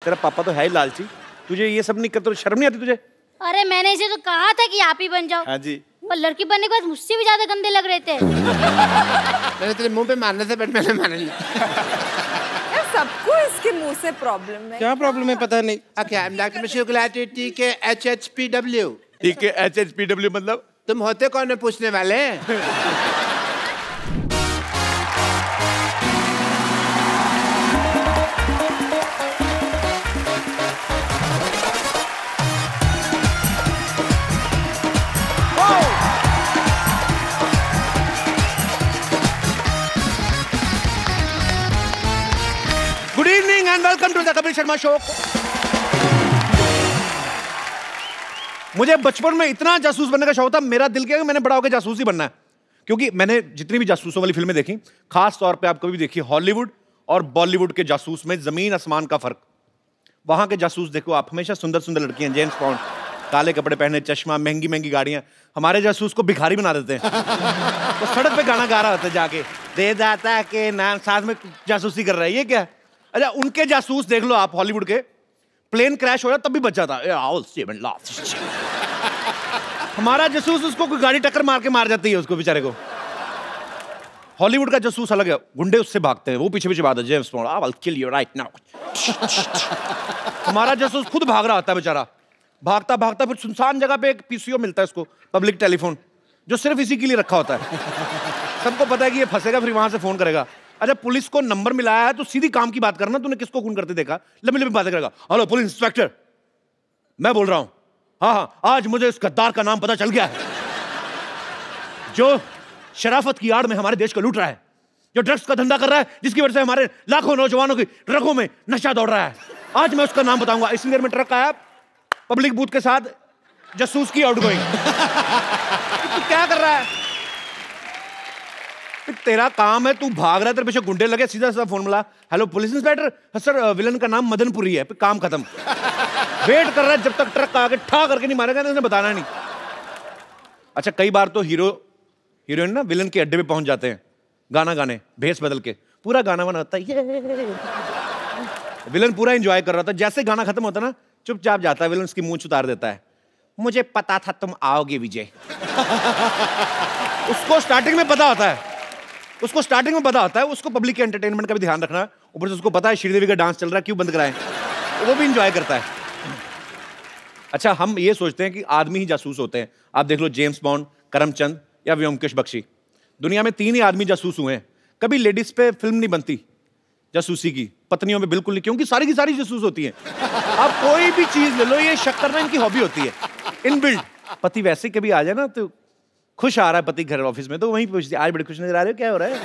तेरा पापा तो है ही लालची, तुझे ये सब नहीं करते तो शर्म नहीं आती तुझे? अरे मैंने इसे तो कहा था कि आप ही बन जाओ। हाँ जी। वो लड़की बनने के बाद मुझसे भी ज्यादा गंदे लग रहे थे। मैंने तेरे मुंह पे मारने से पहले मैंने मान लिया। सबको इसके मुंह से प्रॉब्लम है। क्या प्रॉब्लम है पता नहीं। Okay, I'm Dr. Mashir Gulati, TK HHPW। ठीक है, HHPW मतलब? तुम होते कौन है पूछने वाले? Good evening and welcome to the Kapil Sharma show. मुझे बचपन में इतना जासूस बनने का शौक था, मेरा दिल किया कि मैंने बड़ा होकर जासूस ही बनना है। क्योंकि मैंने जितनी भी जासूसों वाली फिल्में देखी, खास तौर पे आप कभी भी देखिए हॉलीवुड और बॉलीवुड के जासूस में जमीन आसमान का फर्क। वहां के जासूस देखो आप, हमेशा सुंदर सुंदर लड़कियां, जेम्स बॉन्ड, काले कपड़े पहने, चश्मा, महंगी महंगी गाड़ियां। हमारे जासूस को भिखारी बना देते हैं। तो सड़क पे गाना गा रहा होता है जाके, दे दाता के नाम, साथ में जासूसी कर रहा है। ये क्या? अच्छा, उनके जासूस देख लो आप हॉलीवुड के, प्लेन क्रैश हो रहा तब भी बच जाता। हमारा जासूस उसको कोई गाड़ी टक्कर मार के मार जाती है उसको बेचारे को। हॉलीवुड का जासूस अलग है, गुंडे उससे भागते हैं, वो पीछे पीछे भागते हैं। James bond, I will kill you right now. हमारा जासूस खुद भाग रहा होता है बेचारा, भागता भागता फिर सुनसान जगह पे एक पीसीओ मिलता है उसको, पब्लिक टेलीफोन, जो सिर्फ इसी के लिए रखा होता है। सबको पता है कि ये फंसेगा, फिर वहां से फोन करेगा। अच्छा, पुलिस को नंबर मिलाया है तो सीधी काम की बात करना। तूने किसको खून करते देखा? लंबी लंबी बातें करेगा। हेलो पुलिस इंस्पेक्टर, मैं बोल रहा हूं, हाँ, आज मुझे इस गद्दार का नाम पता चल गया है जो शराफत की आड़ में हमारे देश को लूट रहा है, जो ड्रग्स का धंधा कर रहा है, जिसकी वजह से हमारे लाखों नौजवानों की रगों में नशा दौड़ रहा है। आज मैं उसका नाम बताऊंगा। इसी देर में ट्रक आया, पब्लिक बूथ के साथ जासूस की आउटगोइंग। तू क्या कर रहा है? तेरा काम है, तू भाग रहा है, तेरे पीछे गुंडे लगे, सीधा सीधा फोन मिला, hello police inspector, sir villain का नाम मदनपुरी है, काम खत्म। वेट कर रहा है जब तक ट्रक आके ठा करके नहीं मारेगा, उसने बताना नहीं। अच्छा, कई बार तो हीरोइन ना विलन के अड्डे पे पहुंच जाते हैं गाना गाने, भेस बदल के, पूरा गाना बना होता है, ये विलन पूरा एंजॉय कर रहा था। जैसे गाना खत्म होता ना, चुपचाप जाता है विलन, उसकी मूंछ उतार देता है, मुझे पता था तुम आओगे विजय। उसको स्टार्टिंग में पता होता है, उसको पब्लिक के एंटरटेनमेंट का भी ध्यान रखना है। ऊपर से उसको पता है श्रीदेवी का डांस चल रहा है, क्यों बंद कराएं, तो वो भी एंजॉय करता है। अच्छा, हम ये सोचते हैं कि आदमी ही जासूस होते हैं। आप देख लो जेम्स बॉन्ड, करमचंद या व्योमकेश बख्शी, दुनिया में 3 ही आदमी जासूस हुए हैं। कभी लेडीज पे फिल्म नहीं बनती जासूसी की, पत्नियों में बिल्कुल नहीं, क्योंकि सारी की सारी जासूस होती हैं। आप कोई भी चीज ले लो, ये शक करना इनकी हॉबी होती है, इनबिल्ट। पति वैसे कभी आ जाए ना, तो खुश आ रहा है पति घर ऑफिस में, तो वहीं पूछती है, आज बड़े खुश नजर आ रहे हो, क्या हो रहा है?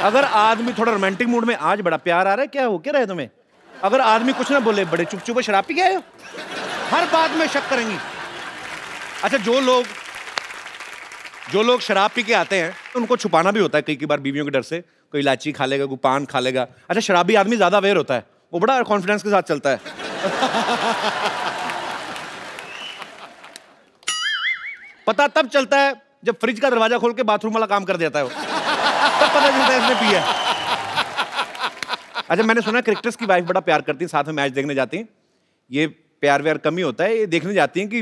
अगर आदमी थोड़ा रोमांटिक मूड में, आज बड़ा प्यार आ रहा है, क्या हो क्या रहा है तुम्हें? अगर आदमी कुछ ना बोले, बड़े चुप चुप शराब पी गए हो, हर बात में शक करेंगी। अच्छा, जो लोग शराब पी के आते हैं उनको छुपाना भी होता है कई बार बीवियों के डर से, कोई इलायची खा लेगा, कोई पान खा लेगा। अच्छा, शराबी आदमी ज्यादा अवेयर होता है, वो बड़ा कॉन्फिडेंस के साथ चलता है। पता तब चलता है जब फ्रिज का दरवाजा खोल के बाथरूम वाला काम कर देता है वो, तब पता चलता है इसने पिया। अच्छा, मैंने सुना क्रिकेटर्स की वाइफ बड़ा प्यार करती है, साथ में मैच देखने जाती हैं। ये प्यार व्यार कम ही होता है, ये देखने जाती हैं कि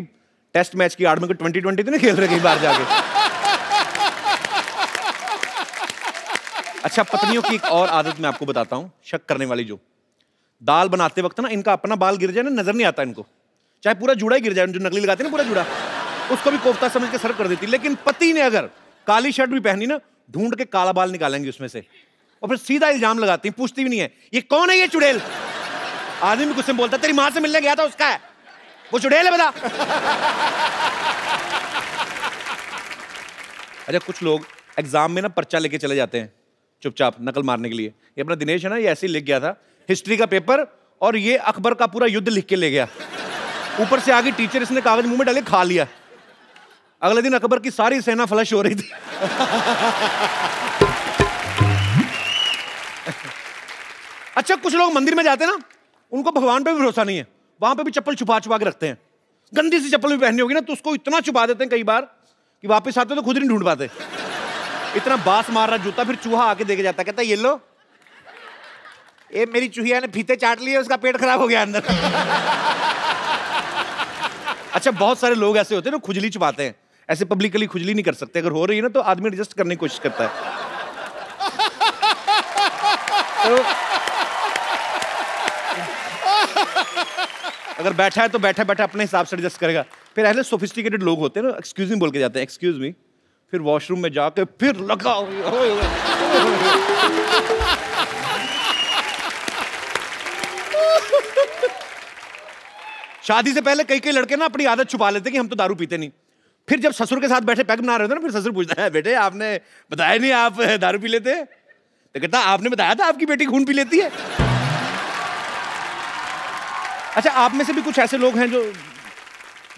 टेस्ट मैच की आड़ में कोई 2020 तो नहीं खेल रहे कहीं बाहर जाके। अच्छा, पत्नियों की एक और आदत मैं आपको बताता हूं, शक करने वाली, जो दाल बनाते वक्त ना इनका अपना बाल गिर जाए ना, नजर नहीं आता इनको, चाहे पूरा जूड़ा ही गिर जाए, जो नकली लगाते हैं ना पूरा जूड़ा, उसको भी कोफ्ता समझ के सर्व कर देती। लेकिन पति ने अगर काली शर्ट भी पहनी ना, ढूंढ के काला बाल निकालेंगे उसमें से, और फिर सीधा इल्जाम लगाती है, पूछती भी नहीं है ये कौन है, ये चुड़ैल। आदमी भी गुस्से में बोलता, तेरी मां से मिलने गया था, उसका है वो, चुड़ैल है बता। अच्छा, कुछ लोग एग्जाम में ना पर्चा लेके चले जाते हैं चुपचाप नकल मारने के लिए। ये अपना दिनेश है ना, ये ऐसे ही लिख गया था हिस्ट्री का पेपर, और ये अकबर का पूरा युद्ध लिख के ले गया। ऊपर से आगे टीचर, इसने कागज मुंह में डाले, खा लिया। अगले दिन अकबर की सारी सेना फ्लश हो रही थी। अच्छा, कुछ लोग मंदिर में जाते हैं ना, उनको भगवान पे भी भरोसा नहीं है, वहां पे भी चप्पल छुपा छुपा के रखते हैं। गंदी सी चप्पल भी पहननी होगी ना, तो उसको इतना छुपा देते हैं कई बार कि वापस आते तो खुद नहीं ढूंढ पाते। इतना बास मार रहा जूता, फिर चूहा आके देके जाता, कहता ये लो, ये मेरी चूहिया ने फीते चाट लिए, उसका पेट खराब हो गया अंदर। अच्छा, बहुत सारे लोग ऐसे होते हैं ना, खुजली छुपाते हैं, ऐसे पब्लिकली खुजली नहीं कर सकते, अगर हो रही है ना तो आदमी एडजस्ट करने की कोशिश करता है। तो अगर बैठा है तो बैठा बैठा अपने हिसाब से एडजस्ट करेगा। फिर ऐसे सोफिस्टिकेटेड लोग होते हैं ना, एक्सक्यूज मी बोल के जाते हैं, एक्सक्यूज मी, फिर वॉशरूम में जाके फिर लगा। शादी से पहले कई लड़के ना अपनी आदत छुपा लेते कि हम तो दारू पीते नहीं। फिर जब ससुर के साथ बैठे पैग बना रहे होते ना, फिर ससुर पूछता है, बेटे आपने बताया नहीं आप दारू पी लेते हैं? तो कहता आपने बताया था आपकी बेटी खून पी लेती है। अच्छा, आप में से भी कुछ ऐसे लोग हैं जो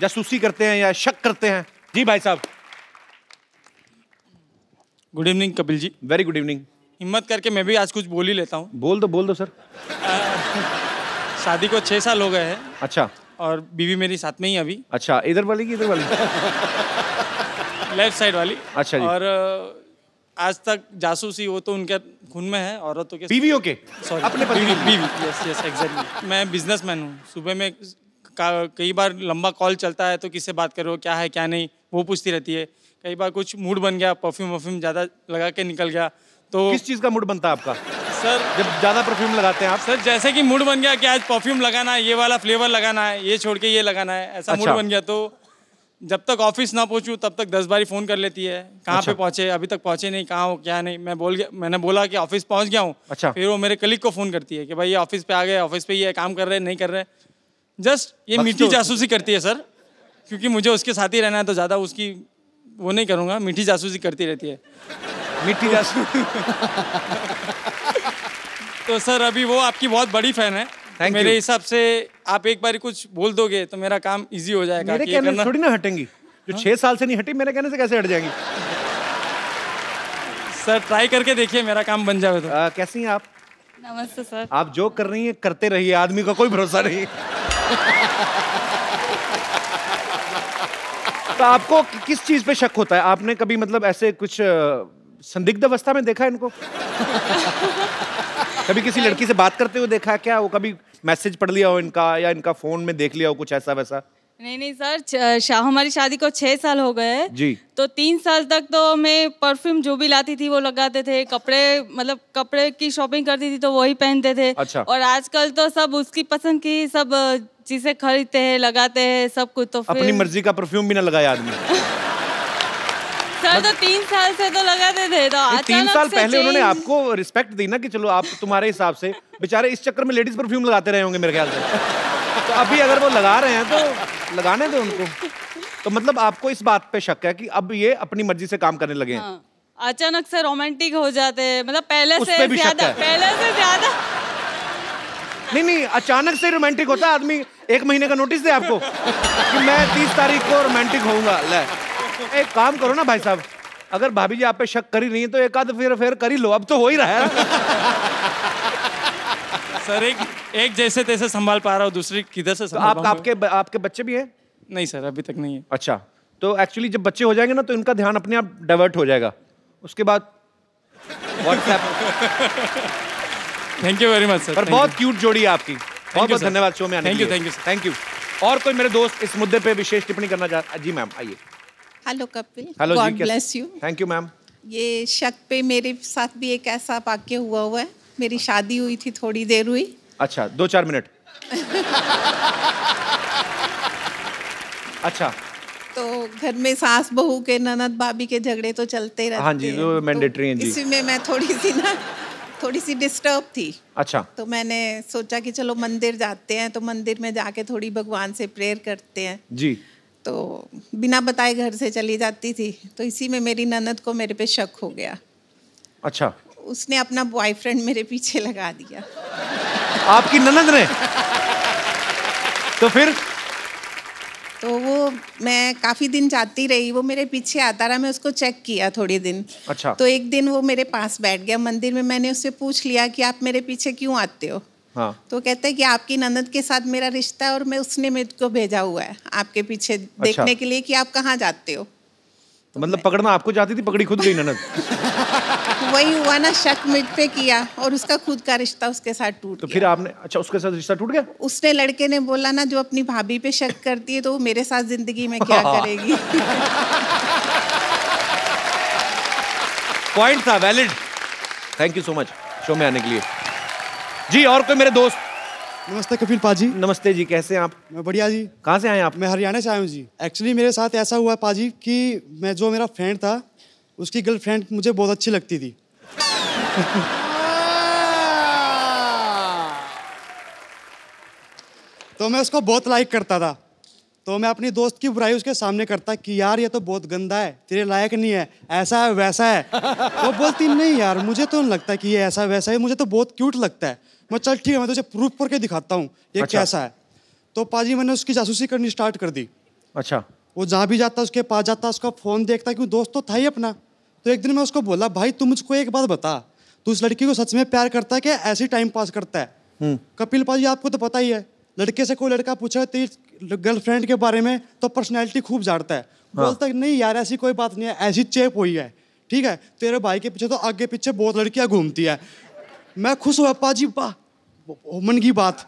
जासूसी करते हैं या शक करते हैं? जी भाई साहब। Good evening Kapil ji. Very good evening. हिम्मत करके मैं भी आज कुछ बोल ही लेता हूँ। बोल दो सर। शादी को 6 साल हो गए हैं। अच्छा। और बीवी मेरी साथ में ही अभी। अच्छा, इधर वाली की इधर वाली? लेफ्ट साइड वाली। अच्छा जी। और आज तक जासूसी वो तो उनके खून में है, औरतों के, बीवियों के। सॉरी, अपने पति की बीवी। Yes exactly. मैं बिजनेसमैन हूँ। सुबह में कई बार लंबा कॉल चलता है तो किससे बात करो, क्या है क्या नहीं, वो पूछती रहती है। कई बार कुछ मूड बन गया, परफ्यूम ज़्यादा लगा के निकल गया तो। किस चीज़ का मूड बनता है आपका सर? जब ज़्यादा परफ्यूम लगाते हैं आप? सर जैसे कि मूड बन गया कि आज परफ्यूम लगाना है, ये वाला फ्लेवर लगाना है, ये छोड़ के ये लगाना है, ऐसा अच्छा। मूड बन गया तो जब तक ऑफिस ना पहुंचूं तब तक 10 बारी फ़ोन कर लेती है, कहाँ अच्छा। पे पहुंचे, अभी तक पहुंचे नहीं, कहाँ हो क्या नहीं। मैंने बोला कि ऑफिस पहुंच गया हूँ। अच्छा। फिर वो मेरे कलीग को फ़ोन करती है कि भाई ये ऑफिस पे आ गए, ऑफिस पे ये काम कर रहे नहीं कर रहे। जस्ट ये मीठी जासूसी करती है सर, क्योंकि मुझे उसके साथ ही रहना है तो ज़्यादा उसकी वो नहीं करूँगा, मीठी जासूसी करती रहती है। मीठी जासूसी। तो सर अभी वो आपकी बहुत बड़ी फैन है, तो मेरे हिसाब से आप एक बार कुछ बोल दोगे तो मेरा काम इजी हो जाएगा। मेरे कहने से थोड़ी ना हटेंगी, जो 6 साल से नहीं हटी, मेरे कहने से कैसे हट जाएंगी? सर ट्राई करके देखिए, मेरा काम बन जाए तो। कैसी हैं आप? नमस्ते सर। आप जो कर रही हैं करते रहिए, आदमी का कोई भरोसा नहीं। तो आपको किस चीज पे शक होता है? आपने कभी मतलब ऐसे कुछ संदिग्ध अवस्था में देखा है इनको? कभी किसी लड़की से बात करते हुए देखा है क्या? वो कभी मैसेज पढ़ लिया हो इनका, या इनका फोन में देख लिया हो कुछ ऐसा वैसा? नहीं सर, हमारी शादी को 6 साल हो गए हैं जी। तो 3 साल तक तो मैं परफ्यूम जो भी लाती थी वो लगाते थे, कपड़े की शॉपिंग करती थी तो वही पहनते थे। अच्छा। और आजकल तो सब उसकी पसंद की सब चीजें खरीदते हैं, लगाते हैं सब कुछ। तो फिर अपनी मर्जी का परफ्यूम भी ना लगाया आदमी। सर तो 3 साल से तो लगाते थे, तो 3 साल से पहले उन्होंने change- आपको रिस्पेक्ट दी ना कि चलो आप, तुम्हारे हिसाब से बेचारे इस चक्कर में लेडीज परफ्यूम लगाते रहे होंगे मेरे ख्याल से। तो अभी अगर वो लगा रहे हैं तो लगाने दो उनको। तो मतलब आपको इस बात पे शक है कि अब ये अपनी मर्जी से काम करने लगे हैं? हाँ, अचानक से रोमांटिक हो जाते हैं, मतलब पहले उस से पे भी शक ज्यादा, है? पहले से ज्यादा। नहीं, अचानक से रोमांटिक होता है आदमी। 1 महीने का नोटिस दे आपको कि मैं 30 तारीख को रोमांटिक होऊंगा। ले, एक काम करो ना भाई साहब, अगर भाभी जी आप पे शक कर ही नहीं है तो एक आध फिर कर ही लो, अब तो हो ही रहा है। सर एक जैसे तैसे संभाल पा रहा हूँ, दूसरी किधर से तो संभाल आपके बच्चे भी हैं? नहीं सर, अभी तक नहीं है। अच्छा, तो एक्चुअली जब बच्चे हो जाएंगे ना तो इनका ध्यान अपने आप डाइवर्ट हो जाएगा, उसके बाद WhatsApp. Thank you very much sir. पर बहुत क्यूट जोड़ी है आपकी। बहुत बहुत sir. धन्यवाद शो में आने के लिए। Thank you, thank you. और कोई मेरे दोस्त इस मुद्दे पे विशेष टिप्पणी करना चाहते? जी मैम आइए। हेलो कपिल। हेलो जी, God bless you. Thank you ma'am. ये शक पे मेरे साथ भी एक ऐसा वाक्य हुआ है। मेरी शादी हुई थी, थोड़ी देर हुई। अच्छा, 2-4 मिनट। अच्छा, तो घर में सास बहू के, ननद भाभी के झगड़े तो चलते ही रहते हैं। हाँ जी, वो मैंडेटरी हैं जी। इसी में मैं थोड़ी सी डिस्टर्ब थी। अच्छा। तो मैंने सोचा कि चलो मंदिर जाते हैं, तो मंदिर में जाके थोड़ी भगवान से प्रेयर करते हैं जी। तो बिना बताए घर से चली जाती थी। तो इसी में मेरी ननद को मेरे पे शक हो गया। अच्छा, उसने अपना बॉयफ्रेंड मेरे पीछे लगा दिया। आपकी ननद ने? तो फिर? तो वो, मैं काफ़ी दिन जाती रही, वो मेरे पीछे आता रहा, मैं उसको चेक किया थोड़ी दिन। अच्छा। तो एक दिन वो मेरे पास बैठ गया मंदिर में। मैंने उससे पूछ लिया कि आप मेरे पीछे क्यों आते हो? हाँ। तो कहते हैं कि आपकी ननद के साथ मेरा रिश्ता है और मैं उसने मेरे को भेजा हुआ है आपके पीछे देखने के लिए कि आप कहाँ जाते हो। तो मतलब पकड़ना आपको चाहती थी, पकड़ी खुद गई ननद? वही हुआ ना, शक मुझ पे किया और उसका खुद का रिश्ता उसके साथ टूट तो गया। फिर आपने, अच्छा उसके साथ रिश्ता टूट गया? उसने, लड़के ने बोला ना, जो अपनी भाभी पे शक करती है तो वो मेरे साथ जिंदगी में क्या करेगी। पॉइंट था, valid. Thank you so much show में आने के लिए। जी, और कोई मेरे दोस्त? नमस्ते कपिल पाजी। नमस्ते जी, कैसे हैं आप? मैं बढ़िया जी। कहाँ से आए आप? मैं हरियाणा से आया हूँ जी। एक्चुअली मेरे साथ ऐसा हुआ पाजी कि मैं, जो मेरा फ्रेंड था, उसकी गर्लफ्रेंड मुझे बहुत अच्छी लगती थी। तो मैं उसको बहुत लाइक करता था। तो मैं अपनी दोस्त की बुराई उसके सामने करता कि यार ये तो बहुत गंदा है, तेरे लायक नहीं है, ऐसा है वैसा है। वो बोलती नहीं यार, मुझे तो नहीं लगता कि ये ऐसा वैसा है, मुझे तो बहुत क्यूट लगता है। मैं चल ठीक है, मैं तुझे प्रूफ करके दिखाता हूँ ये अच्छा। कैसा है। तो पाजी मैंने उसकी जासूसी करनी स्टार्ट कर दी। अच्छा। वो जहाँ भी जाता उसके पास जाता, उसका फ़ोन देखता, क्यों दोस्त तो था ही अपना। तो एक दिन मैं उसको बोला, भाई तू मुझको एक बात बता, तू उस लड़की को सच में प्यार करता है कि ऐसे टाइम पास करता है? कपिल पाजी आपको तो पता ही है, लड़के से कोई लड़का पूछे तेरी गर्लफ्रेंड के बारे में तो पर्सनैलिटी खूब झाड़ता है। बोलता है नहीं यार ऐसी कोई बात नहीं है, ऐसी चेप हुई है, ठीक है, तेरे भाई के पीछे तो आगे पीछे बहुत लड़कियां घूमती है। मैं खुश हुआ पाजी, वाह मन की बात।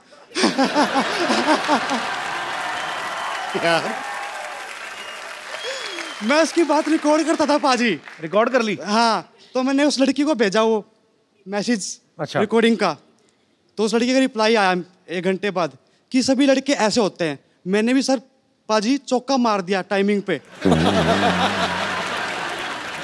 यार मैं उसकी बात रिकॉर्ड करता था पाजी। रिकॉर्ड कर ली? हाँ, तो मैंने उस लड़की को भेजा वो मैसेज अच्छा। रिकॉर्डिंग का। तो उस लड़की का रिप्लाई आया 1 घंटे बाद कि सभी लड़के ऐसे होते हैं। मैंने भी सर पाजी चौका मार दिया टाइमिंग पे।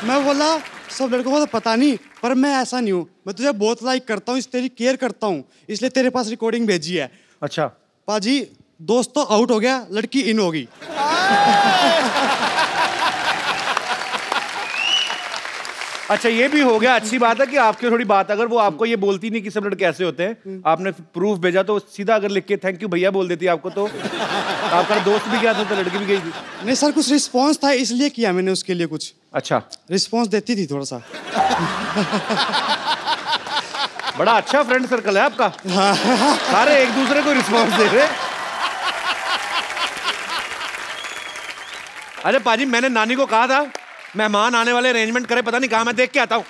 मैं बोला सब लड़कों को तो पता नहीं, पर मैं ऐसा नहीं हूँ, मैं तुझे बहुत लाइक करता हूँ, तेरी केयर करता हूँ, इसलिए तेरे पास रिकॉर्डिंग भेजी है। अच्छा। पाजी दोस्त तो आउट हो गया, लड़की इन होगी। अच्छा, ये भी हो गया, अच्छी बात है कि आपकी थोड़ी बात, अगर वो आपको ये बोलती नहीं कि सब लड़के ऐसे होते हैं, आपने प्रूफ भेजा तो सीधा अगर लिख के थैंक यू भैया बोल देती आपको, तो आपका दोस्त भी गया था तो लड़की भी गई थी। नहीं सर, कुछ रिस्पॉन्स था इसलिए किया मैंने उसके लिए कुछ। अच्छा, रिस्पॉन्स देती थी थोड़ा सा। बड़ा अच्छा फ्रेंड सर्कल है आपका। सारे एक दूसरे को रिस्पॉन्स दे रहे। अरे पाजी, मैंने नानी को कहा था मेहमान आने वाले अरेंजमेंट करे, पता नहीं कहाँ, मैं देख के आता हूँ।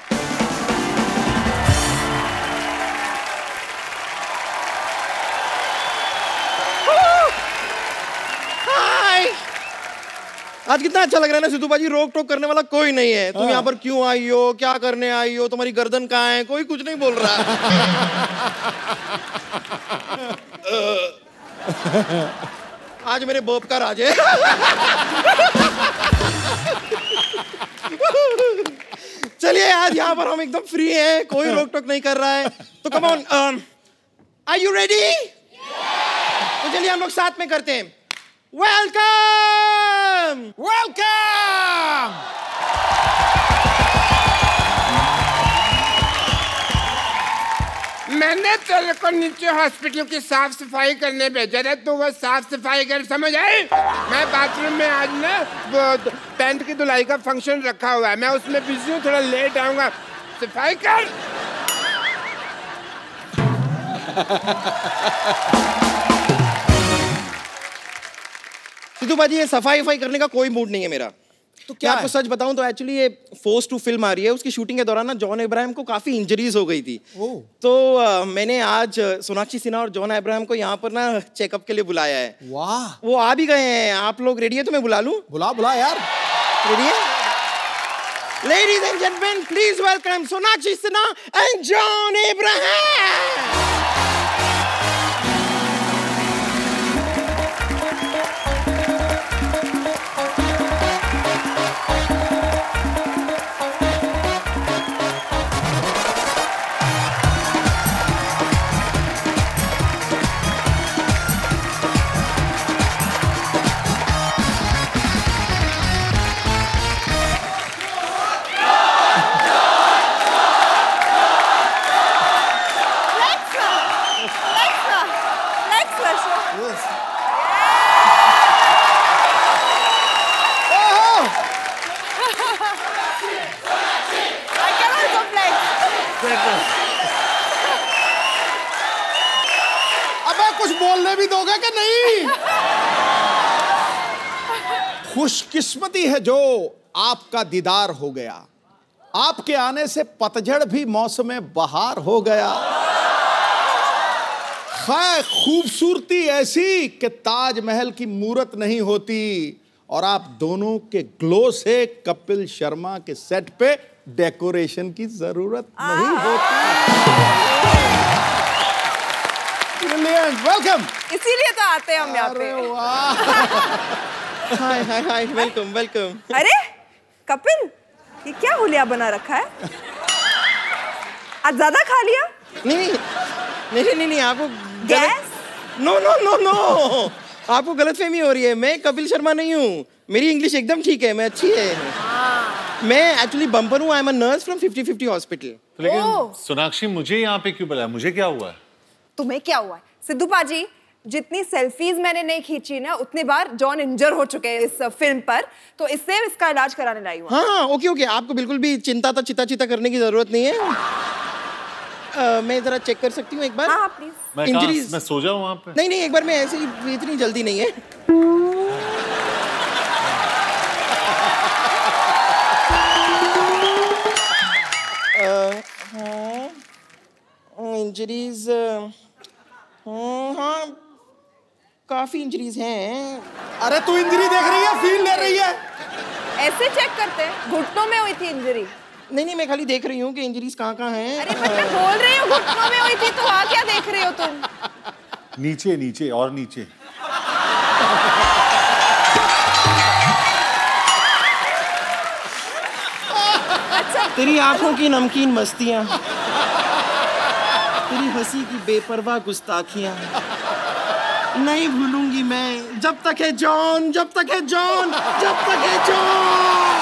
आज कितना अच्छा लग रहा है ना सिद्धू बाजी, रोक टोक करने वाला कोई नहीं है। तुम यहाँ पर क्यों आई हो, क्या करने आई हो, तुम्हारी गर्दन कहाँ है, कोई कुछ नहीं बोल रहा। आज मेरे बोप का राज है। चलिए आज यहाँ पर हम एकदम फ्री हैं, कोई रोक टोक नहीं कर रहा है, तो come on, are you ready? तो चलिए हम लोग साथ में करते हैं। Welcome welcome. मैंने तेरे को नीचे हॉस्पिटल की साफ सफाई करने भेजा था, तो वो साफ सफाई कर, समझ आई? मैं बाथरूम में आज ना पैंट की धुलाई का फंक्शन रखा हुआ है, मैं उसमें बिजी हूँ, थोड़ा लेट आऊंगा, सफाई कर। सिद्धू बाजी, ये सफाई वफाई करने का कोई मूड नहीं है मेरा। तो क्या आपको सच बताऊं तो एक्चुअली ये फोर्स टू फिल्म आ रही है, उसकी शूटिंग के दौरान ना जॉन अब्राहम को काफी इंजरीज हो गई थी। तो मैंने आज सोनाक्षी सिन्हा और जॉन अब्राहम को यहाँ पर ना चेकअप के लिए बुलाया है। वाह, वो आ भी गए हैं। आप लोग रेडी है तो मैं बुला लूं? बुला यार। रेडी है? Ladies and gentleman, please welcome Sonakshi Sinha and John Abraham. अबे कुछ बोलने भी दोगे कि नहीं? खुशकिस्मती है जो आपका दीदार हो गया। आपके आने से पतझड़ भी मौसम बहार हो गया। खैर खूबसूरती ऐसी कि ताजमहल की मूरत नहीं होती, और आप दोनों के ग्लो से कपिल शर्मा के सेट पे डेकोरेशन की जरूरत नहीं होती। वेलकम। इसीलिए तो आते हैं हम यहाँ पे। हाय हाय हाय, वेलकम वेलकम। अरे कपिल, ये क्या हुलिया बना रखा है? आज ज्यादा खा लिया? नहीं, आपको gas? No no no no, आपको गलतफहमी हो रही है। मैं कपिल शर्मा नहीं हूँ, मेरी इंग्लिश एकदम ठीक है, मैं अच्छी है। मैं एक्चुअली बम्पर हूँ, I am a nurse from 50-50 hospital. लेकिन सोनाक्षी, मुझे यहाँ पे क्यों बुलाया? मुझे क्या हुआ है? तुम्हें क्या हुआ है? सिद्धू पाजी, जितनी सेल्फीज मैंने नहीं खींची ना, उतनी बार जॉन इंजर हो चुके हैं इस फिल्म पर, तो इससे इसका इलाज कराने लाई हूँ। हाँ, ओके, आपको बिल्कुल भी चिंता करने की जरूरत नहीं है। मैं जरा चेक कर सकती हूँ एक बार? हाँ प्लीज। मैं सो जाऊँ वहाँ पे? नहीं, एक बार मैं ऐसे ही, इतनी जल्दी नहीं है। इंजरीज, हाँ काफी इंजरीज हैं। अरे तू इंजरी देख रही है, फील ले रही है? ऐसे चेक करते हैं, घुटनों में हुई थी इंजरी। नहीं, मैं खाली देख रही हूँ कि इंजरीज कहाँ हैं। अरे बट मैं बोल रही हूँ घुटनों में हुई थी, तो वहाँ क्या देख रही हो तुम? नीचे नीचे और नीचे। अच्छा। तेरी आंखों की नमकीन मस्तियाँ, तेरी हंसी की बेपरवाह गुस्ताखियाँ नहीं भूलूंगी मैं, जब तक है जॉन, जब तक है जॉन, जब तक है जॉन।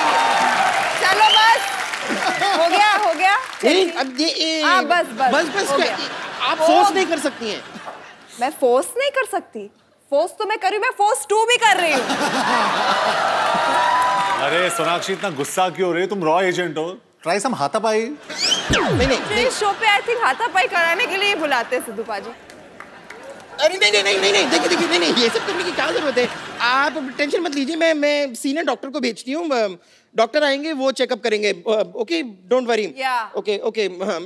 चलो बस, हो गया। नहीं, अब ये बस आप फोर्स नहीं कर सकती हैं। मैं फोर्स नहीं कर सकती? फोर्स तो मैं कर रही हूँ, मैं फोर्स 2 भी कर रही हूँ। अरे सोनाक्षी, इतना गुस्सा क्यों हो रही है? तुम रॉ एजेंट हो, ट्राई सम हाथापाई। नहीं, शो पे आई थिंक हाथापाई कराने के लिए बुलाते हैं सिद्धू पाजी। अरे नहीं, देखिए, नहीं, ये सब करने की क्या जरूरत है? आप टेंशन मत लीजिए, मैं सीनियर डॉक्टर को भेजती हूँ। डॉक्टर आएंगे, वो चेकअप करेंगे। Okay, don't worry. Okay,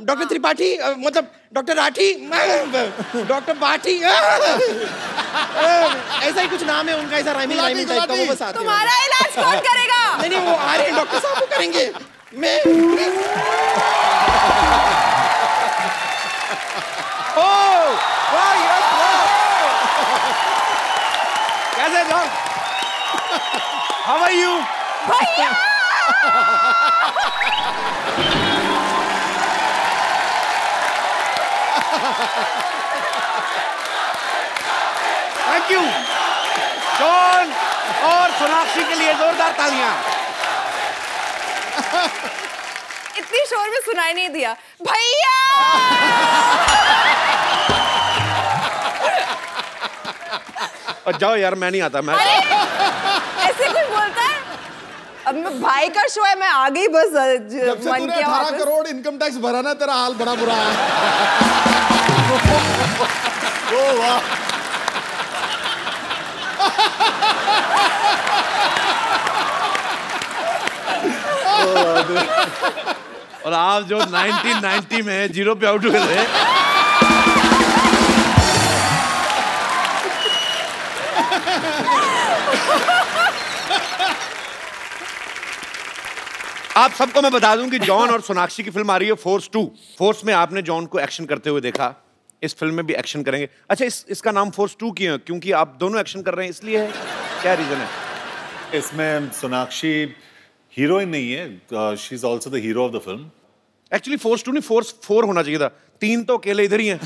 doctor Tripathi, मतलब डॉक्टर राठी, डॉक्टर बाठी, ऐसा ही कुछ नाम है उनका, ऐसा राइमिंग टाइप का, वो बस आते हैं। तुम्हारा इलाज कौन करेगा? नहीं, वो आ रहे हैं, डॉक्टर साहब वो करेंगे। मैं कैसे जॉन? How are you? भैया! थैंक यू जॉन और सोनाक्षी के लिए जोरदार तालियां। इतनी शोर में सुनाई नहीं दिया। भैया! और जाओ यार, मैं नहीं आता। मैं ऐसे कोई बोलता है? अब मैं भाई का शो है, मैं आ गई बस। जब से तूने 18 करोड़ इनकम टैक्स भरा ना, तेरा हाल बड़ा बुरा है। ओ वाह। और आप जो 1990 में 0 पे आउट हुए थे, आप सबको मैं बता दूं कि जॉन और सोनाक्षी की फिल्म आ रही है फोर्स 2। फोर्स में आपने जॉन को एक्शन करते हुए देखा, इस फिल्म में भी एक्शन करेंगे। अच्छा, इसका नाम फोर्स 2 क्यों है? क्योंकि आप दोनों एक्शन कर रहे हैं इसलिए है? क्या रीजन है? इसमें सोनाक्षी हीरोइन नहीं है, she is also the hero of the film. Actually force 2 नहीं, फोर्स 4 होना चाहिए था। 3 तो अकेले इधर ही हैं।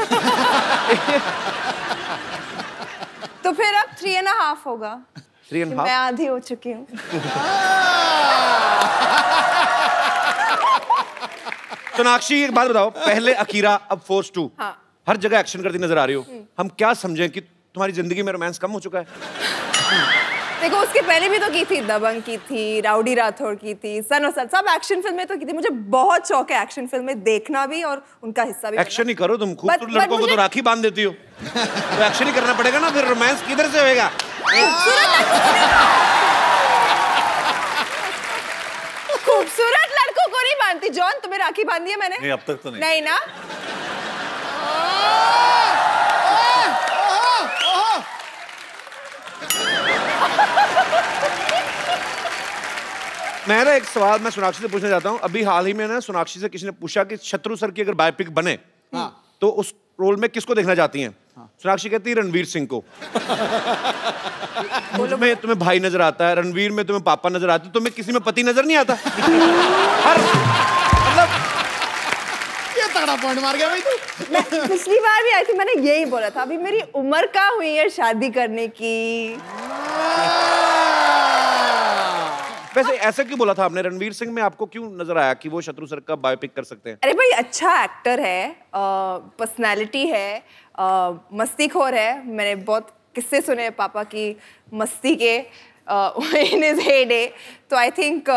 तो फिर अब 3.5 होगा। 3.5? मैं आधी हो चुकी हूँ। सोनाक्षी एक बात बताओ, पहले अकीरा, अब फोर्स 2। हाँ। हर जगह एक्शन करती नजर आ रही हो, हम क्या समझें कि तुम्हारी जिंदगी में रोमांस कम हो चुका है? देखो, उसके पहले भी तो की थी, दबंग की थी, राउडी राठौड़ की थी, सन और सन, सब एक्शन फिल्में तो की थी। मुझे बहुत शौक है एक्शन फिल्में देखना भी और उनका हिस्सा भी। एक्शन ही करो तुम, खूबसूरत लड़कों को तो राखी बांध देती हो। तो एक्शन ही करना पड़ेगा ना, फिर रोमांस किधर से होएगा? खूबसूरत लड़कों को नहीं बांधती जॉन, तुम्हें राखी बांधी है मैंने? नहीं, अब तक तो नहीं। नहीं ना? मैं ना एक सवाल मैं सोनाक्षी से पूछना चाहता हूँ। अभी हाल ही में ना सोनाक्षी से किसी ने पूछा कि शत्रु सर की अगर बायोपिक बने तो उस रोल में किसको देखना चाहती हैं? सोनाक्षी कहती है रणवीर सिंह को। मुझमें तुम्हें भाई नजर आता है, रणवीर में तुम्हें पापा नजर आते, तुम्हें किसी में पति नजर नहीं आता? मतलब ये तगड़ा पॉइंट मार गया भाई तू। पिछली बार भी आई थी, मैंने यही बोला था, अभी मेरी उम्र कहाँ हुई है शादी करने की। वैसे ऐसा क्यों बोला था आपने? रणवीर सिंह में आपको क्यों नजर आया कि वो शत्रु सर का बायोपिक कर सकते हैं? अरे भाई अच्छा एक्टर है, पर्सनालिटी है, मस्तीखोर है। मैंने बहुत किस्से सुने हैं पापा की मस्ती के इन हिज हेडे, तो I think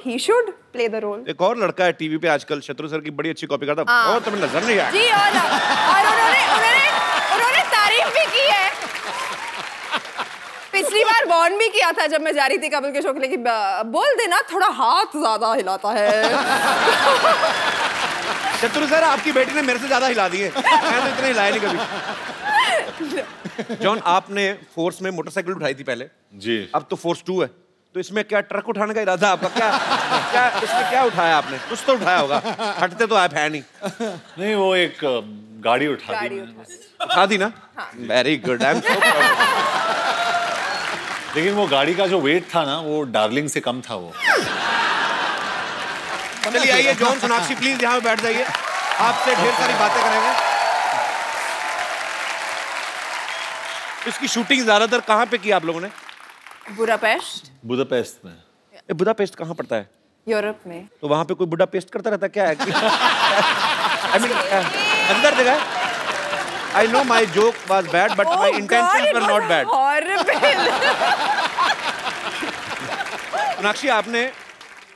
he should play the role. एक और लड़का है टीवी पे आजकल शत्रु सर की बड़ी अच्छी कॉपी करता है, और तुम्हें नजर नहीं आया जी। और उन्होंने तारीफ भी की है। पिछली बार वार्न भी किया था जब मैं जा रही थी कपिल के शो के लिए कि बोल देना थोड़ा हाथ ज्यादा हिलाता है। शत्रु सर आपकी बेटी ने मेरे से ज्यादा हिला दिए, मैं तो इतने हिलाए नहीं कभी। जॉन, आपने फोर्स में मोटरसाइकिल उठाई थी पहले जी, अब तो फोर्स 2 है, तो इसमें क्या ट्रक उठाने का इरादा आपका? क्या इसमें क्या उठाया आपने? कुछ तो उठाया होगा, हटते तो आप है नहीं। नहीं वो एक गाड़ी उठा दी। उठा दी ना? Very good, I am so proud. लेकिन वो गाड़ी का जो वेट था ना, वो डार्लिंग से कम था वो। चलिए आइए जॉन, सोनाक्षी प्लीज यहाँ पे बैठ जाइए, आपसे ढेर सारी बातें करेंगे। इसकी शूटिंग ज्यादातर कहाँ पे की आप लोगों ने? बुडापेस्ट। बुडापेस्ट में। बुडापेस्ट कहाँ पड़ता है? यूरोप में। तो वहाँ पे कोई बुडापेस्ट करता रहता क्या है? I mean, अंदर जगह है? I know my joke was bad, but my intentions were not bad. Sonakshi, आपने